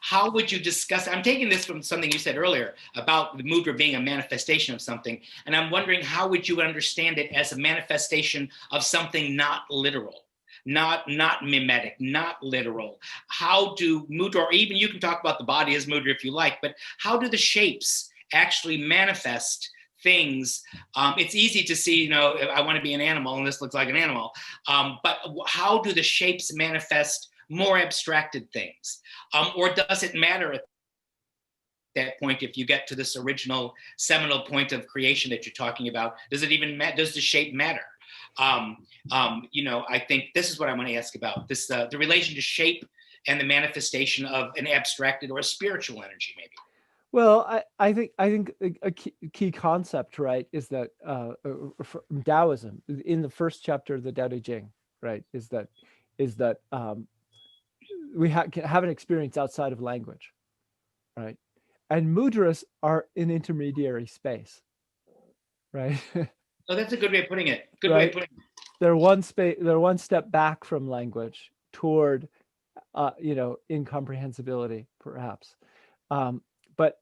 How would you discuss? I'm taking this from something you said earlier about the mudra being a manifestation of something, and I'm wondering how would you understand it as a manifestation of something not literal, not mimetic, not literal? How do mudra, or even you can talk about the body as mudra if you like, but how do the shapes actually manifest things? It's easy to see, you know, I want to be an animal and this looks like an animal, but how do the shapes manifest more abstracted things? Or does it matter at that point if you get to this original seminal point of creation that you're talking about? Does it even matter? Does the shape matter? You know, I think this is what I want to ask about, this the relation to shape and the manifestation of an abstracted or a spiritual energy, maybe. Well, I think a key concept, right, is that Taoism, in the first chapter of the Tao Te Ching, right, is that we have an experience outside of language, right? And mudras are an intermediary space, right? Oh, that's a good way of putting it. Good way Right? of putting it. They're one step back from language toward, you know, incomprehensibility, perhaps. But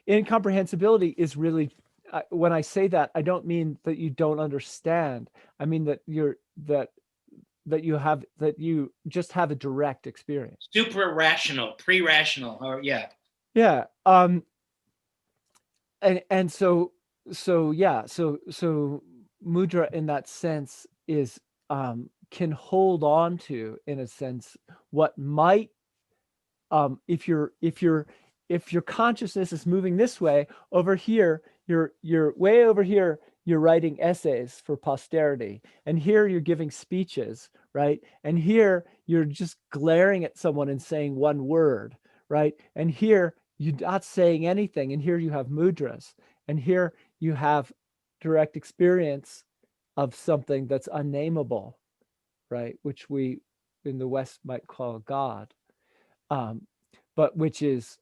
incomprehensibility is really, when I say that, I don't mean that you don't understand. I mean that you just have a direct experience. Super rational, pre-rational, or yeah. Yeah. And so mudra in that sense is, can hold on to, in a sense, what might, if your consciousness is moving this way, over here, you're way over here, you're writing essays for posterity, and here you're giving speeches, right? And here you're just glaring at someone and saying one word, right? And here you're not saying anything, and here you have mudras, and here you have direct experience of something that's unnameable, right? Which we in the West might call God, but which is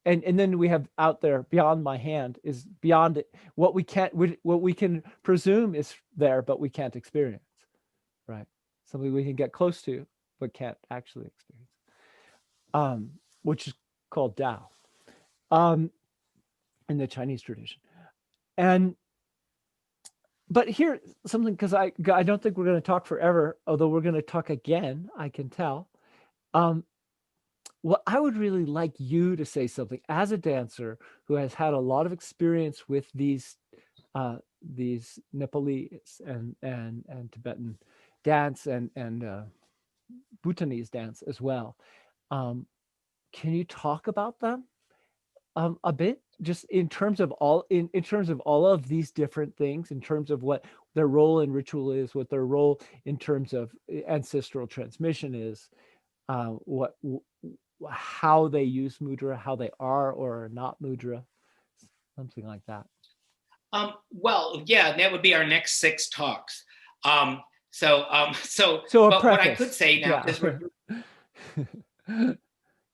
and then we have out there beyond my hand, is beyond it, what we can presume is there, but we can't experience, right? Something we can get close to but can't actually experience. which is called Tao, um, in the Chinese tradition. And but here something, because I don't think we're going to talk forever, although we're going to talk again. I can tell. Um, well, I would really like you to say something as a dancer who has had a lot of experience with these Nepalese and Tibetan dance and Bhutanese dance as well. Um, can you talk about them a bit, just in terms of in terms of all of these different things, in terms of what their role in ritual is, what their role in terms of ancestral transmission is, what how they use mudra, how they are or are not mudra, something like that. Well, yeah, that would be our next 6 talks. So a But what I could preface, say now yeah. is we're,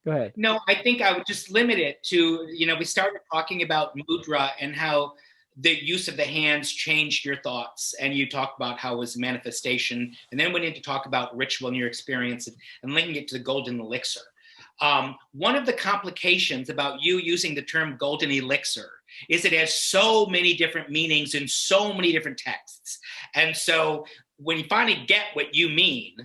Go ahead. no, I think I would just limit it to, we started talking about mudra and how the use of the hands changed your thoughts. And you talked about how it was a manifestation, and then went in to talk about ritual and your experience and linking it to the golden elixir. One of the complications about you using the term golden elixir is it has so many different meanings in so many different texts. And so when you finally get what you mean,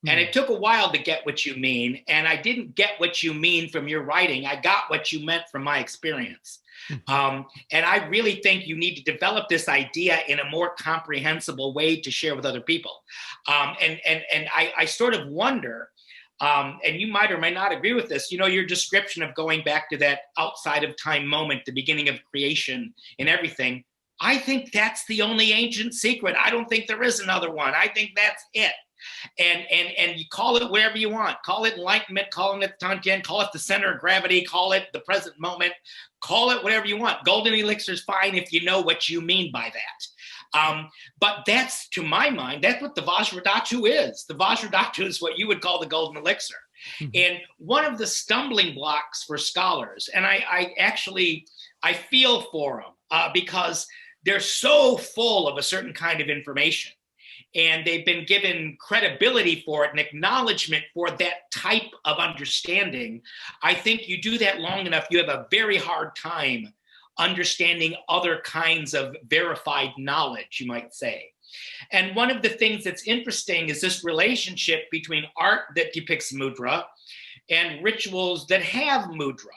and it took a while to get what you mean, and I didn't get what you mean from your writing, I got what you meant from my experience. And I really think you need to develop this idea in a more comprehensible way to share with other people. And I sort of wonder, and you might or might not agree with this, your description of going back to that outside of time moment, the beginning of creation and everything. I think that's the only ancient secret. I don't think there is another one. I think that's it. And you call it whatever you want. Call it enlightenment, call it Tantian, call it the center of gravity, call it the present moment, call it whatever you want. Golden elixir is fine if you know what you mean by that. But that's, to my mind, that's what the Vajradhatu is. The Vajradhatu is what you would call the golden elixir. And one of the stumbling blocks for scholars, and I feel for them because they're so full of a certain kind of information, and they've been given credibility for it and acknowledgement for that type of understanding. I think you do that long enough, you have a very hard time understanding other kinds of verified knowledge, you might say. And one of the things that's interesting is this relationship between art that depicts mudra and rituals that have mudra.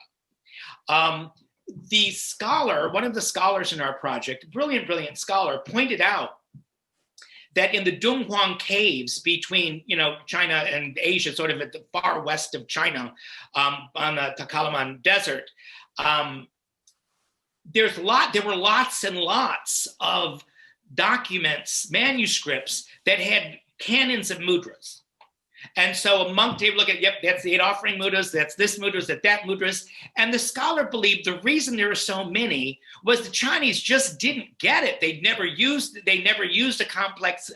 The scholar, one of the scholars in our project, brilliant scholar, pointed out that in the Dunhuang caves between, China and Asia, sort of at the far west of China, on the Taklamakan Desert, there were lots and lots of documents, manuscripts that had canons of mudras. And so a monk would look at, yep, that's the 8 offering mudras, that's this mudras, that mudras. And the scholar believed the reason there are so many was the Chinese just didn't get it. They never used a complex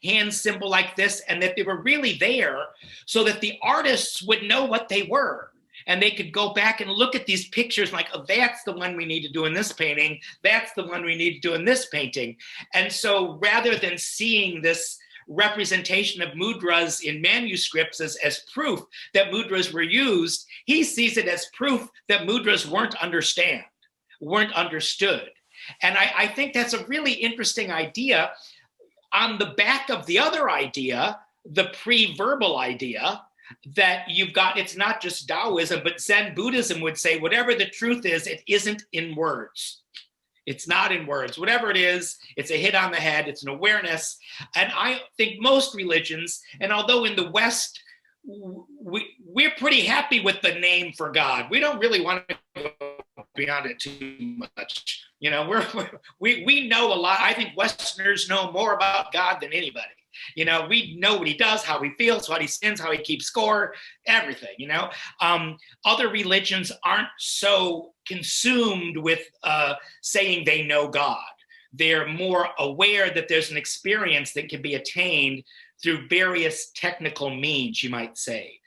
hand symbol like this, and that they were really there so that the artists would know what they were. And they could go back and look at these pictures like, oh, that's the one we need to do in this painting. That's the one we need to do in this painting. And so rather than seeing this representation of mudras in manuscripts as proof that mudras were used, he sees it as proof that mudras weren't understood. And I think that's a really interesting idea on the back of the other idea, the pre-verbal idea, that you've got, it's not just Taoism, but Zen Buddhism would say, whatever the truth is, it isn't in words. It's not in words. Whatever it is, it's a hit on the head. It's an awareness. And I think most religions, and although in the West, we're pretty happy with the name for God. We don't really want to go beyond it too much. We know a lot. I think Westerners know more about God than anybody. We know what he does, how he feels, what he sins, how he keeps score, everything, Other religions aren't so consumed with saying they know God. They're more aware that there's an experience that can be attained through various technical means, you might say.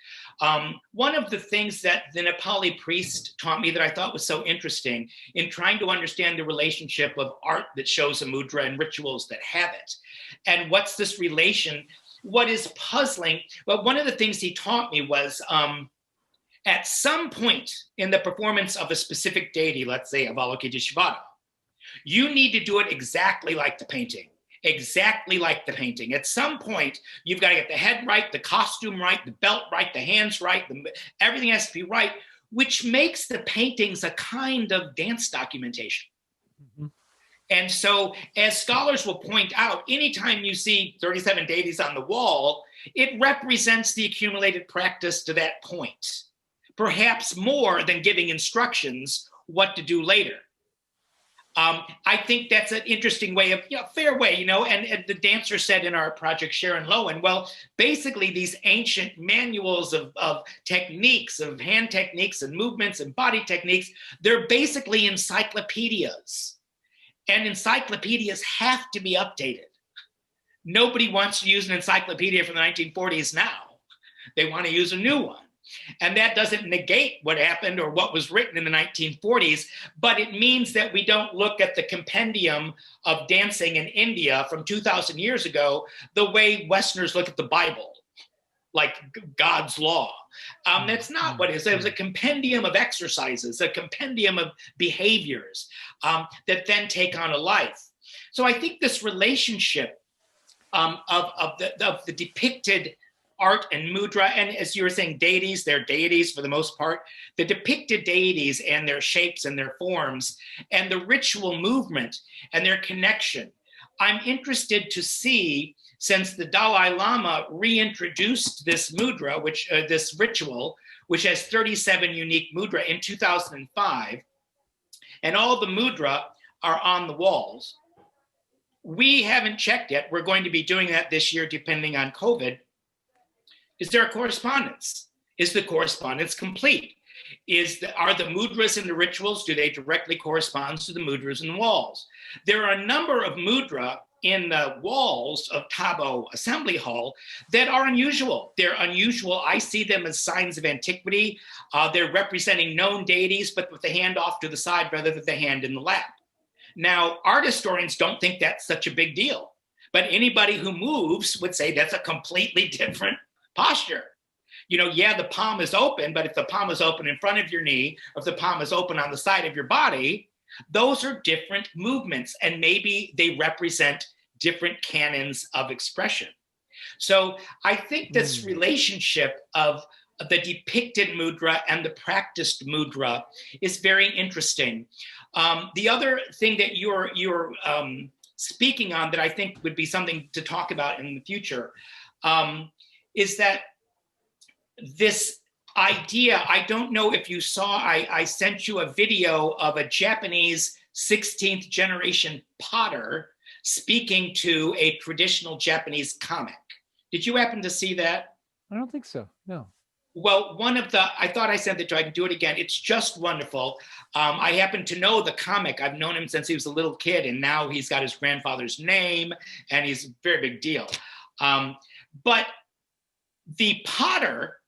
One of the things that the Nepali priest taught me that I thought was so interesting in trying to understand the relationship of art that shows a mudra and rituals that have it, and what's this relation, what is puzzling, but one of the things he taught me was At some point in the performance of a specific deity, let's say Avalokiteshvara, you need to do it exactly like the painting. Exactly like the painting. At some point, you've got to get the head right, the costume right, the belt right, the hands right, everything has to be right, which makes the paintings a kind of dance documentation. Mm-hmm. And so, as scholars will point out, anytime you see 37 deities on the wall, it represents the accumulated practice to that point, perhaps more than giving instructions what to do later. I think that's an interesting way of, fair way, and the dancer said in our project, Sharon Lowen, well, basically these ancient manuals of techniques, of hand techniques and movements and body techniques, they're basically encyclopedias. And encyclopedias have to be updated. Nobody wants to use an encyclopedia from the 1940s now. They want to use a new one. And that doesn't negate what happened or what was written in the 1940s, but it means that we don't look at the compendium of dancing in India from 2,000 years ago the way Westerners look at the Bible, like God's law. That's not what it is. It was a compendium of exercises, a compendium of behaviors that then take on a life. So I think this relationship of the depicted art and mudra, and as you were saying, deities, they're deities for the most part, the depicted deities and their shapes and their forms, and the ritual movement and their connection. I'm interested to see, since the Dalai Lama reintroduced this mudra, this ritual, which has 37 unique mudra in 2005, and all the mudra are on the walls. We haven't checked yet. We're going to be doing that this year, depending on COVID. Is there a correspondence? Is the correspondence complete? Are the mudras in the rituals, do they directly correspond to the mudras in the walls? There are a number of mudra in the walls of Tabo Assembly Hall that are unusual. They're unusual. I see them as signs of antiquity. They're representing known deities, but with the hand off to the side rather than the hand in the lap. Now, art historians don't think that's such a big deal, but anybody who moves would say that's a completely different posture. The palm is open, but if the palm is open in front of your knee, or if the palm is open on the side of your body, those are different movements, and maybe they represent different canons of expression. So I think this relationship of the depicted mudra and the practiced mudra is very interesting. The other thing that you're speaking on that I think would be something to talk about in the future is that this idea, I don't know if you saw, I sent you a video of a Japanese 16th generation potter speaking to a traditional Japanese comic. Did you happen to see that? I don't think so, no. Well, I thought I sent it to you, I can do it again. It's just wonderful. I happen to know the comic. I've known him since he was a little kid, and now he's got his grandfather's name, and he's a very big deal. But the potter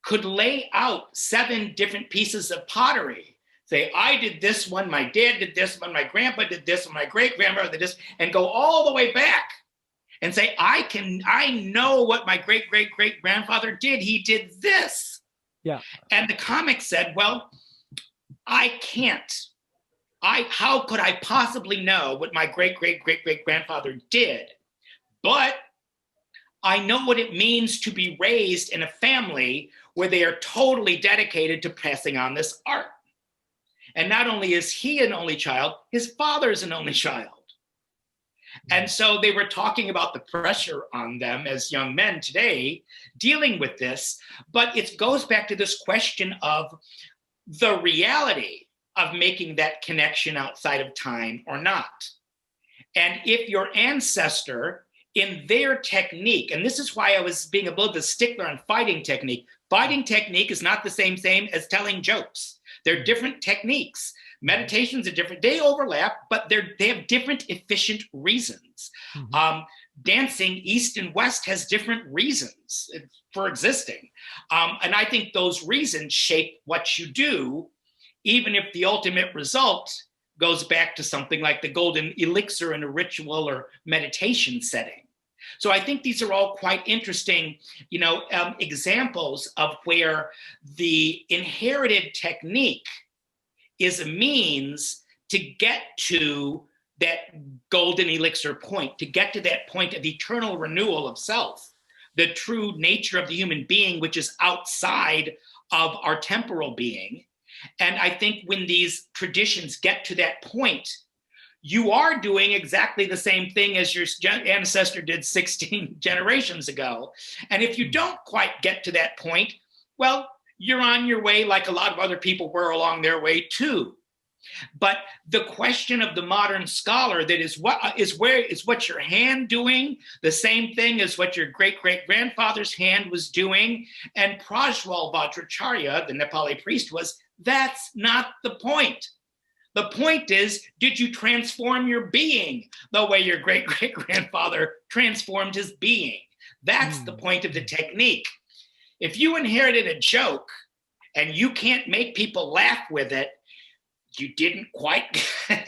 could lay out 7 different pieces of pottery. Say, I did this one, my dad did this one, my grandpa did this one, my great-grandmother did this, and go all the way back and say, I know what my great-great-great-grandfather did. He did this. Yeah. And the comic said, well, I can't. How could I possibly know what my great-great-great-great-grandfather did? But I know what it means to be raised in a family where they are totally dedicated to passing on this art. And not only is he an only child, his father's an only child. And so they were talking about the pressure on them as young men today dealing with this, but it goes back to this question of the reality of making that connection outside of time or not. And if your ancestor in their technique, and this is why I was being a little bit stickler on fighting technique. Fighting technique is not the same as telling jokes. They're different techniques. Meditations are different. They overlap, but they have different efficient reasons. Mm-hmm. Dancing East and West has different reasons for existing. And I think those reasons shape what you do, even if the ultimate result goes back to something like the golden elixir in a ritual or meditation setting. So I think these are all quite interesting, examples of where the inherited technique is a means to get to that golden elixir point, to get to that point of eternal renewal of self, the true nature of the human being, which is outside of our temporal being. And I think when these traditions get to that point, you are doing exactly the same thing as your ancestor did 16 generations ago. And if you don't quite get to that point, well, you're on your way like a lot of other people were along their way too. But the question of the modern scholar that is what's your hand doing the same thing as what your great-great-grandfather's hand was doing? And Prajwal Vajracharya, the Nepali priest, that's not the point. The point is, did you transform your being the way your great-great-grandfather transformed his being? That's the point of the technique. If you inherited a joke and you can't make people laugh with it, you didn't quite get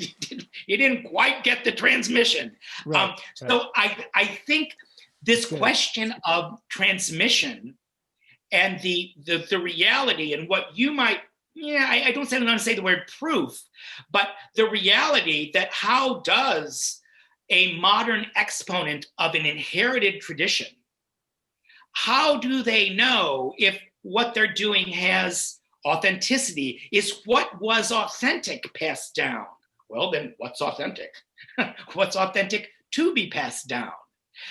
the transmission. Right, so I think this question of transmission and the reality and what you might, I don't want to say the word proof, but the reality that how does a modern exponent of an inherited tradition, how do they know if what they're doing has authenticity? Is what was authentic passed down? Well, then what's authentic? What's authentic to be passed down?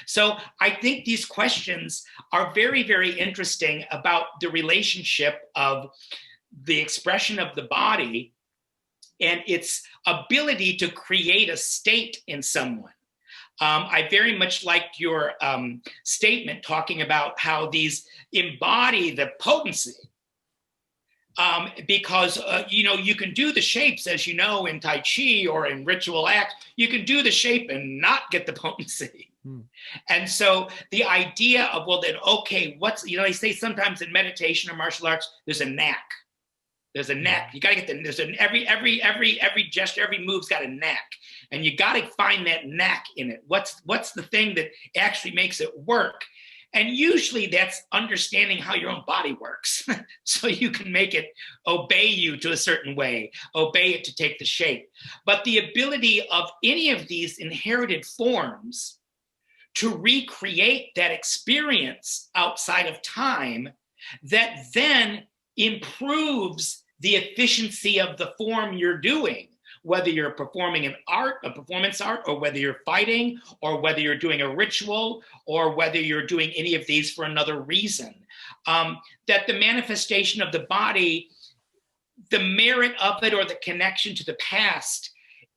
So I think these questions are very, very interesting about the relationship of the expression of the body and its ability to create a state in someone. I very much liked your statement talking about how these embody the potency. Because you can do the shapes, as you know, in Tai Chi or in ritual acts. You can do the shape and not get the potency. And so the idea of, well, then, okay, they say sometimes in meditation or martial arts, there's a knack. There's a knack. You got to get every gesture, every move's got a knack, and you got to find that knack in it. What's the thing that actually makes it work? And usually that's understanding how your own body works. So you can make it obey you to a certain way, obey it to take the shape. But the ability of any of these inherited forms to recreate that experience outside of time that then improves the efficiency of the form you're doing, whether you're performing an art, a performance art, or whether you're fighting, or whether you're doing a ritual, or whether you're doing any of these for another reason. That the manifestation of the body, the merit of it or the connection to the past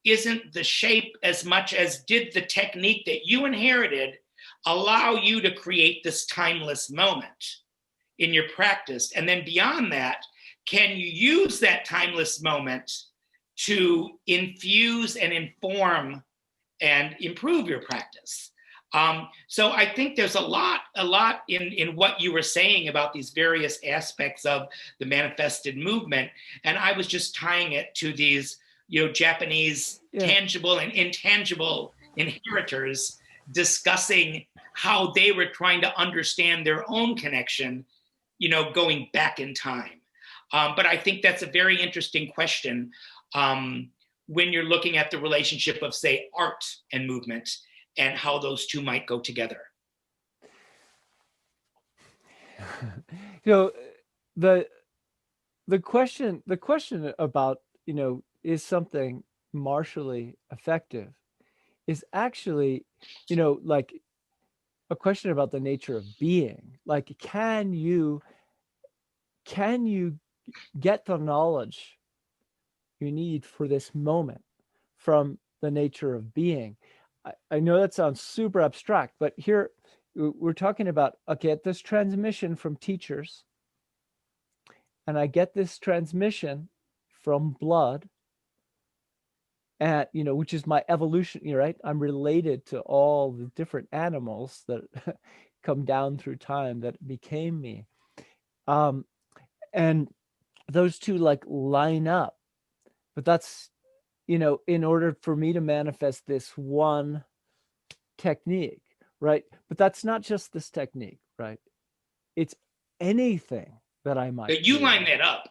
isn't the shape as much as did the technique that you inherited allow you to create this timeless moment in your practice. And then beyond that, can you use that timeless moment to infuse and inform and improve your practice? So I think there's a lot in what you were saying about these various aspects of the manifested movement. And I was just tying it to these, Japanese tangible and intangible inheritors discussing how they were trying to understand their own connection, going back in time. But I think that's a very interesting question when you're looking at the relationship of, say, art and movement and how those two might go together. The question about, is something martially effective is actually, like a question about the nature of being. Like, can you get the knowledge you need for this moment from the nature of being? I know that sounds super abstract, but here we're talking about, okay, at this transmission from teachers, and I get this transmission from blood, and which is my evolution, right? I'm related to all the different animals that come down through time that became me. And those two line up. But that's, in order for me to manifest this one technique right? But that's not just this technique, right? It's anything that I might But you do. line that up,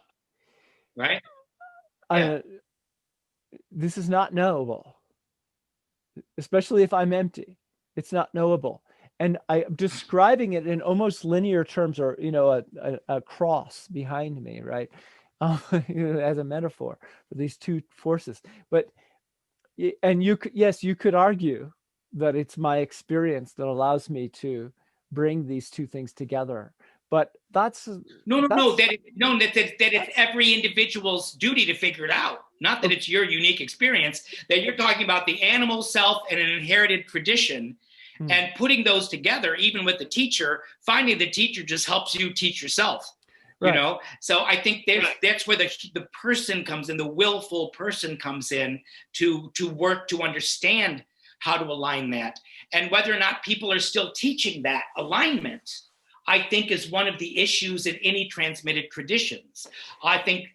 right? Yeah. This is not knowable, especially if I'm empty. It's not knowable. And I'm describing it in almost linear terms, or, a cross behind me, right? As a metaphor for these two forces. But, and yes, you could argue that it's my experience that allows me to bring these two things together. But that's, No. that's, That it's that's, every individual's duty to figure it out. Not that it's your unique experience. That you're talking about the animal self and an inherited tradition, and putting those together, even with the teacher. Finding the teacher just helps you teach yourself. You right. know. So I think that's where the person comes in. The willful person comes in to work to understand how to align that, and whether or not people are still teaching that alignment, I think, is one of the issues in any transmitted traditions. I think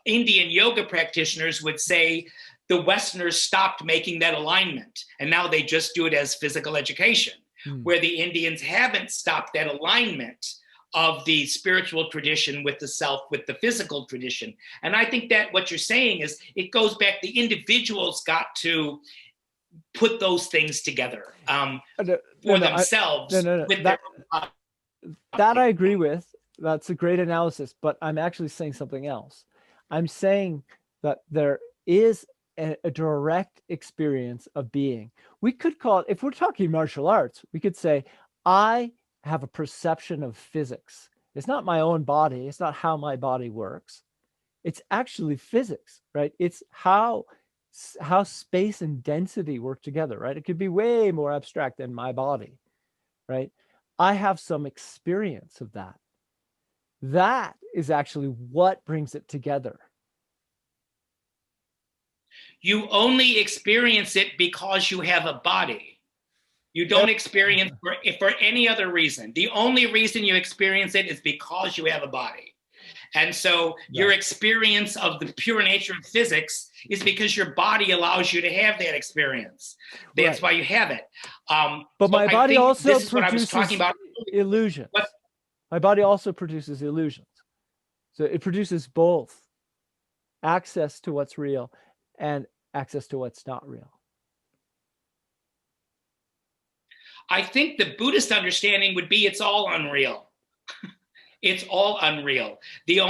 Indian yoga practitioners would say the Westerners stopped making that alignment, and now they just do it as physical education, where the Indians haven't stopped that alignment of the spiritual tradition with the self, with the physical tradition. And I think that what you're saying is it goes back, the individual's got to put those things together for themselves. That I agree with. That's a great analysis, but I'm actually saying something else. I'm saying that there is a direct experience of being. We could call it, if we're talking martial arts, we could say, I have a perception of physics. It's not my own body. It's not how my body works. It's actually physics, right? It's how space and density work together, right? It could be way more abstract than my body, right? I have some experience of that. That is actually what brings it together. You only experience it because you have a body. You don't experience for any other reason. The only reason you experience it is because you have a body. And so your experience of the pure nature of physics is because your body allows you to have that experience. That's why you have it. But my body also produces illusions. What? My body also produces illusions. So it produces both access to what's real and access to what's not real. I think the Buddhist understanding would be it's all unreal. It's all unreal. The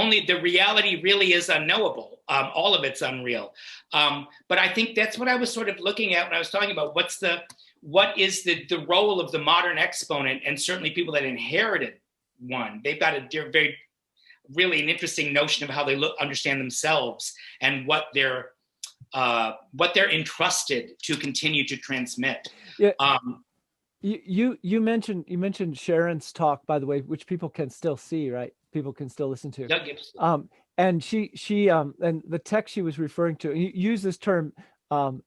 reality really is unknowable. All of it's unreal. But I think that's what I was sort of looking at when I was talking about what is the role of the modern exponent, and certainly people that inherited one. They've got really an interesting notion of how they understand themselves and what they're entrusted to continue to transmit. Yeah. You mentioned Sharon's talk, by the way, which people can still see, right? People can still listen to. And she and the text she was referring to, you use this term,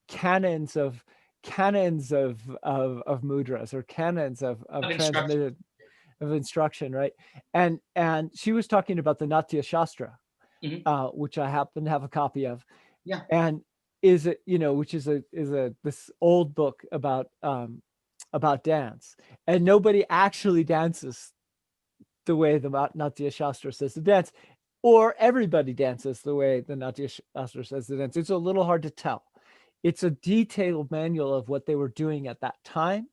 canons of mudras, or canons of transmitted of instruction, right? And she was talking about the Natya Shastra, which I happen to have a copy of. Yeah. And is it, which is this old book about dance, and nobody actually dances the way the Natya Shastra says to dance, or everybody dances the way the Natya Shastra says to dance. It's a little hard to tell. It's a detailed manual of what they were doing at that time,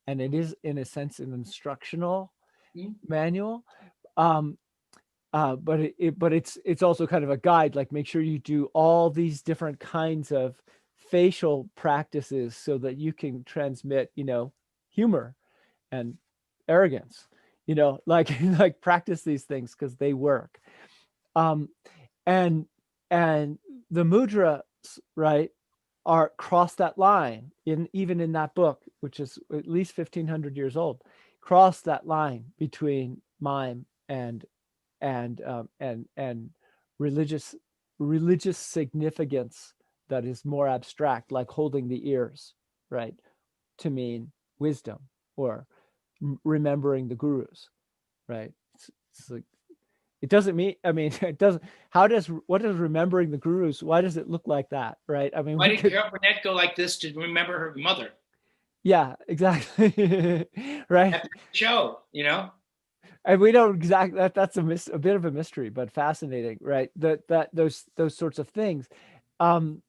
and it is, in a sense, an instructional manual. But it's also kind of a guide, like, make sure you do all these different kinds of facial practices so that you can transmit, humor and arrogance, like practice these things because they work. And the mudras, right, are cross that line even in that book, which is at least 1,500 years old, cross that line between mime and religious significance that is more abstract, like holding the ears, right, to mean wisdom, or remembering the gurus, right? It's like, it doesn't mean, it doesn't, what does remembering the gurus, why does it look like that, right? Why did Carol Burnett go like this to remember her mother? Yeah, exactly. Right. That's the show, you know? And we don't exactly that's a bit of a mystery, but fascinating, right? That those sorts of things. Um,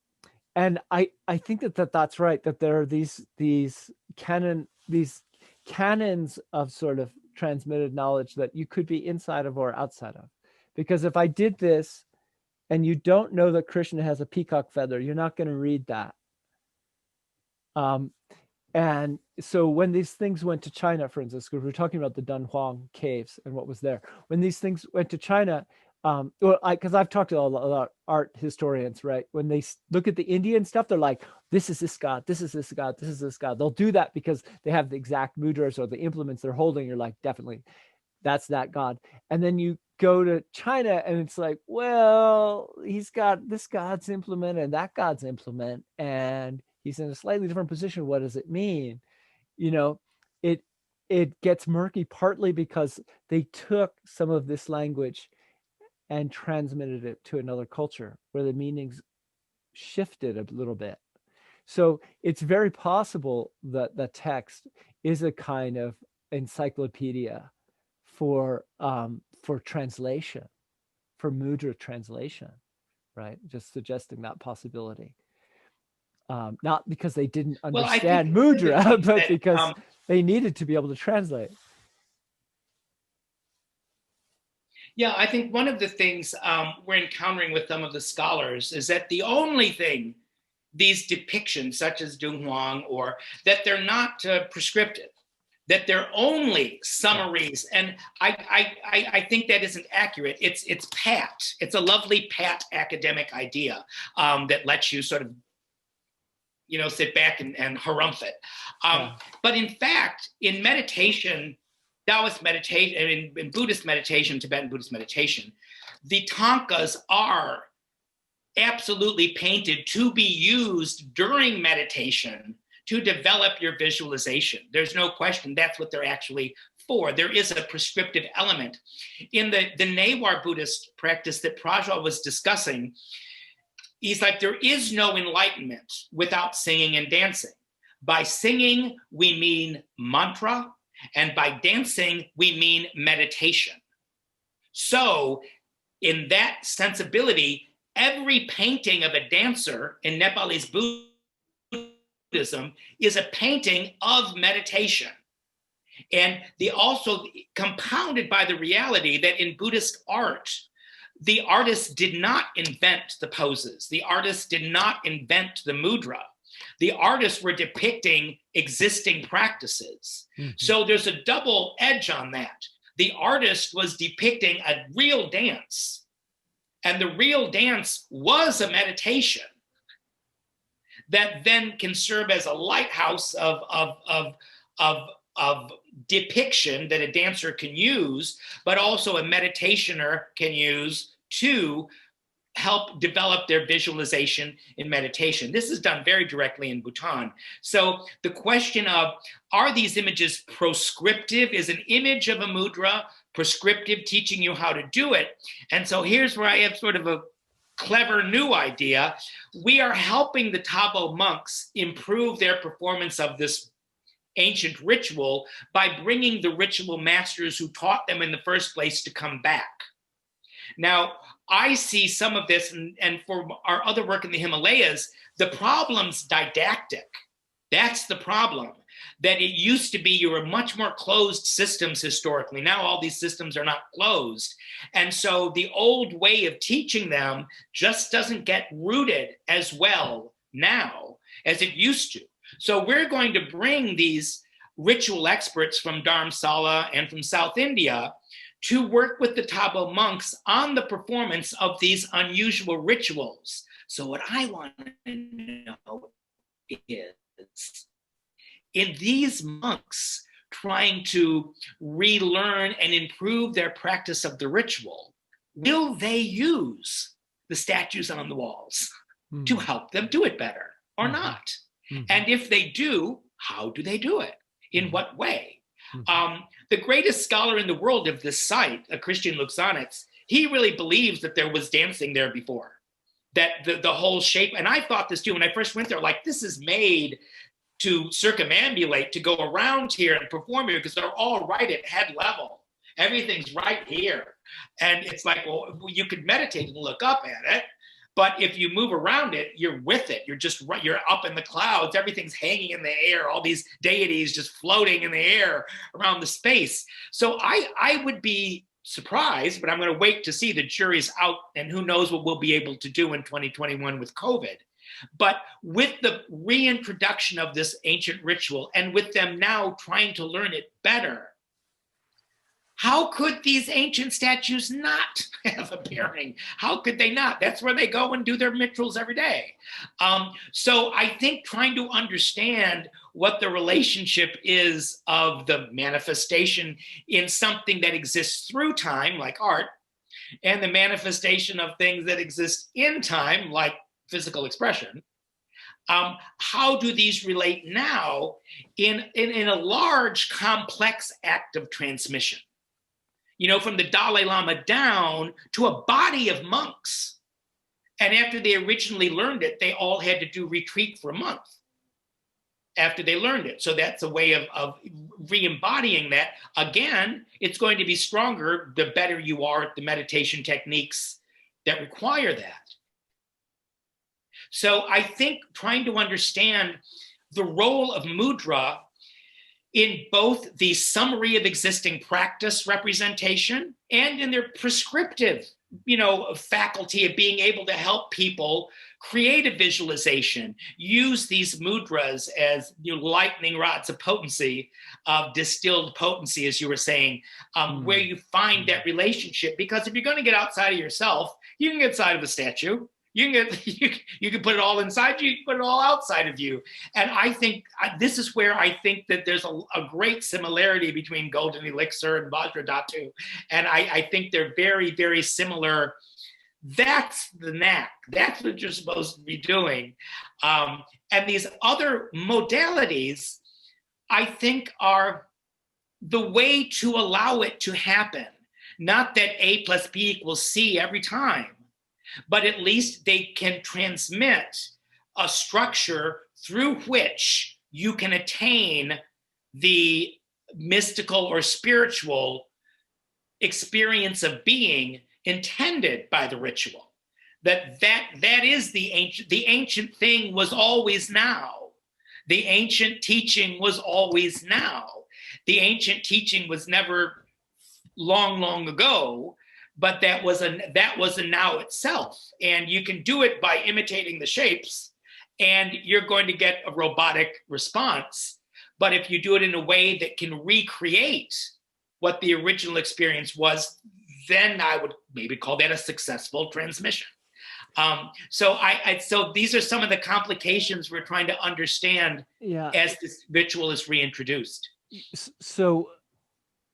and I think that's right, that there are these canons of sort of transmitted knowledge that you could be inside of or outside of. Because if I did this and you don't know that Krishna has a peacock feather, you're not going to read that. Um, and so when these things went to China, for instance, because we're talking about the Dunhuang caves and what was there, when these things went to China, well, because I've talked to a lot of art historians, right? When they look at the Indian stuff, they're like, this is this god, this is this god, this is this god. They'll do that because they have the exact mudras or the implements they're holding. You're like, definitely, that's that god. And then you go to China and it's like, well, he's got this god's implement and that god's implement, and he's in a slightly different position. What does it mean? You know, it it gets murky partly because they took some of this language and transmitted it to another culture where the meanings shifted a little bit. So it's very possible that the text is a kind of encyclopedia for translation, for mudra translation, right? Just suggesting that possibility. Not because they didn't Well, I think understand one of the mudra, things but that because they needed to be able to translate. yeah, I think one of the things we're encountering with some of the scholars is that the only thing these depictions, such as Dunhuang, or that they're not prescriptive, that they're only summaries, and I think that isn't accurate. It's pat. It's a lovely pat academic idea that lets you sort of sit back and harumph it. Yeah. But in fact, in meditation, Taoist meditation, in Buddhist meditation, Tibetan Buddhist meditation, the tankas are absolutely painted to be used during meditation to develop your visualization. There's no question that's what they're actually for. There is a prescriptive element. In the Newar Buddhist practice that Prajwal was discussing, he's like, there is no enlightenment without singing and dancing. By singing, we mean mantra, and by dancing, we mean meditation. So, in that sensibility, every painting of a dancer in Nepalese Buddhism is a painting of meditation. And they also compounded by the reality that in Buddhist art, the artist did not invent the poses. The artist did not invent the mudra. The artists were depicting existing practices. Mm-hmm. So there's a double edge on that. The artist was depicting a real dance, and the real dance was a meditation that then can serve as a lighthouse of depiction that a dancer can use, but also a meditationer can use to help develop their visualization in meditation. This is done very directly in Bhutan. So the question of, are these images proscriptive? Is an image of a mudra prescriptive, teaching you how to do it? And so here's where I have sort of a clever new idea. We are helping the Tabo monks improve their performance of this ancient ritual by bringing the ritual masters who taught them in the first place to come back. Now, I see some of this, and for our other work in the Himalayas, the problem's didactic. That's the problem. That it used to be you were much more closed systems historically. Now all these systems are not closed. And so the old way of teaching them just doesn't get rooted as well now as it used to. So we're going to bring these ritual experts from Dharamsala and from South India to work with the Tabo monks on the performance of these unusual rituals. So what I want to know is, in these monks trying to relearn and improve their practice of the ritual, will they use the statues on the walls to help them do it better or not? And if they do, how do they do it? In what way? The greatest scholar in the world of this site, a Christian Luxanitz, he really believes that there was dancing there before, that the whole shape, and I thought this too when I first went there, like, this is made to circumambulate, to go around here and perform here, because they're all right at head level. Everything's right here. And it's like, well, you could meditate and look up at it, but if you move around it, you're with it. You're just right, you're up in the clouds. Everything's hanging in the air. All these deities just floating in the air around the space. So I would be surprised, but I'm going to wait to see. The jury's out, and who knows what we'll be able to do in 2021 with COVID. But with the reintroduction of this ancient ritual, and with them now trying to learn it better, how could these ancient statues not have a bearing? How could they not? That's where they go and do their rituals every day. So I think trying to understand what the relationship is of the manifestation in something that exists through time, like art, and the manifestation of things that exist in time, like physical expression. How do these relate now in a large, complex act of transmission? You know, from the Dalai Lama down to a body of monks. And after they originally learned it, they all had to do retreat for a month after they learned it. So that's a way of re-embodying that. Again, it's going to be stronger the better you are at the meditation techniques that require that. So I think trying to understand the role of mudra in both the summary of existing practice representation and in their prescriptive, faculty of being able to help people create a visualization, use these mudras as lightning rods of potency, of distilled potency, as you were saying, where you find that relationship. Because if you're going to get outside of yourself, you can get outside of a statue. You can put it all inside you, you can put it all outside of you. And I think this is where I think that there's a great similarity between Golden Elixir and Vajradhatu. And I think they're very, very similar. That's the knack. That's what you're supposed to be doing. And these other modalities, I think, are the way to allow it to happen. Not that A plus B equals C every time, but at least they can transmit a structure through which you can attain the mystical or spiritual experience of being intended by the ritual. That is the ancient thing was always now. The ancient teaching was always now. The ancient teaching was never long, long ago, but that was a now itself. And you can do it by imitating the shapes, and you're going to get a robotic response. But if you do it in a way that can recreate what the original experience was, then I would maybe call that a successful transmission. So these are some of the complications we're trying to understand as this ritual is reintroduced. So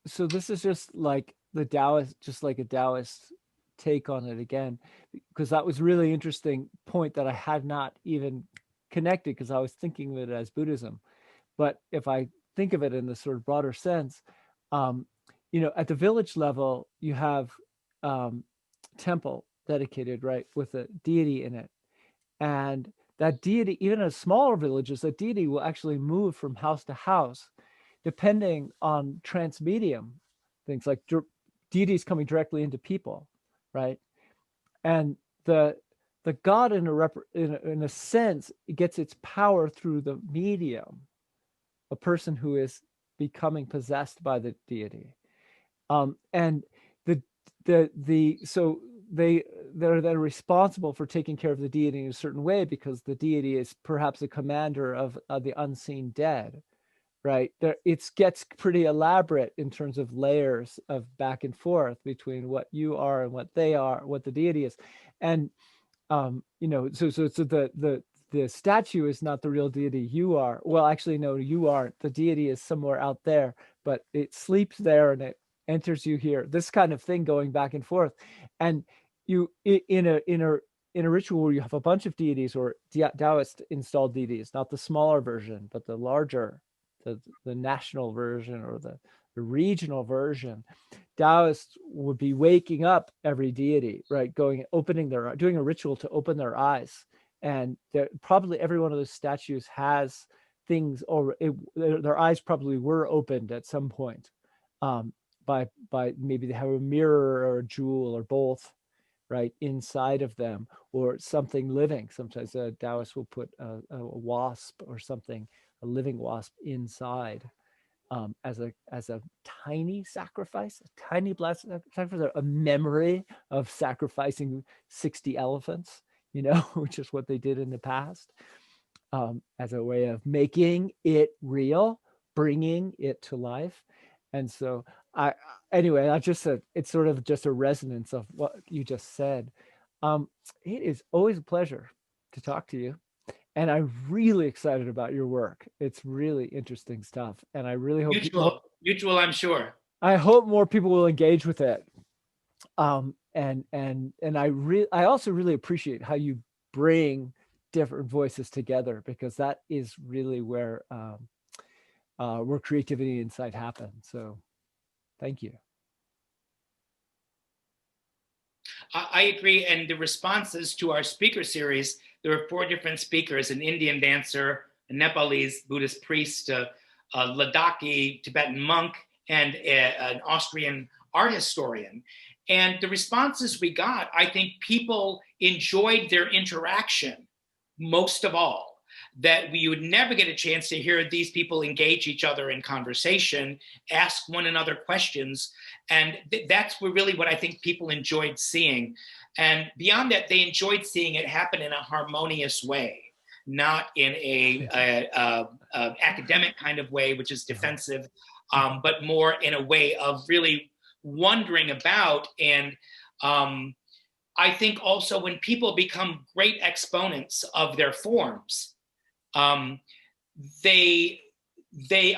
this is just like the Taoist, just like a Taoist take on it again, because that was really interesting point that I had not even connected, because I was thinking of it as Buddhism. But if I think of it in the sort of broader sense, at the village level, you have temple dedicated, right, with a deity in it. And that deity, even in smaller villages, that deity will actually move from house to house, depending on transmedium, things like deities coming directly into people, right? And the god in a sense, it gets its power through the medium, a person who is becoming possessed by the deity. And so they're then responsible for taking care of the deity in a certain way, because the deity is perhaps a commander of the unseen dead, right? It gets pretty elaborate in terms of layers of back and forth between what you are and what they are, what the deity is. And so the statue is not the real deity. You are. Well, actually, no, you aren't. The deity is somewhere out there, but it sleeps there and it enters you here. This kind of thing going back and forth. And you in a ritual where you have a bunch of deities, or Taoist installed deities, not the smaller version, but the larger, the national version or the regional version, Taoists would be waking up every deity, right? Doing a ritual to open their eyes. And probably every one of those statues has things, or their eyes probably were opened at some point, by maybe they have a mirror or a jewel or both, right, inside of them, or something living. Sometimes a Taoist will put a wasp or something, a living wasp inside, as a tiny sacrifice, a tiny blessed sacrifice, a memory of sacrificing 60 elephants, which is what they did in the past, as a way of making it real, bringing it to life. And so anyway, I just said, it's sort of just a resonance of what you just said. It is always a pleasure to talk to you. And I'm really excited about your work. It's really interesting stuff. And I really hope Mutual, I'm sure. I hope more people will engage with it. And I also really appreciate how you bring different voices together, because that is really where creativity and insight happen. So thank you. I agree. And the responses to our speaker series, there were 4 different speakers: an Indian dancer, a Nepalese Buddhist priest, a Ladakhi Tibetan monk, and an Austrian art historian. And the responses we got, I think people enjoyed their interaction most of all. That we would never get a chance to hear these people engage each other in conversation, ask one another questions. And that's really what I think people enjoyed seeing. And beyond that, they enjoyed seeing it happen in a harmonious way, not in a academic kind of way, which is defensive, but more in a way of really wondering about. And I think also when people become great exponents of their forms, they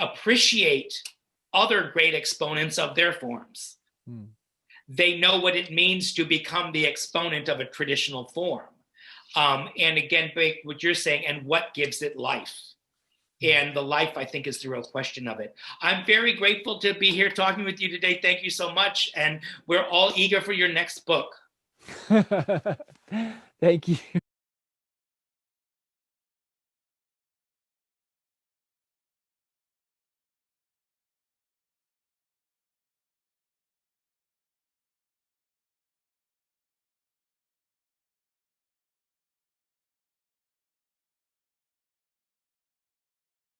appreciate other great exponents of their forms. They know what it means to become the exponent of a traditional form. And again, what you're saying, and what gives it life. And the life, I think, is the real question of it. I'm very grateful to be here talking with you today. Thank you so much. And we're all eager for your next book. Thank you.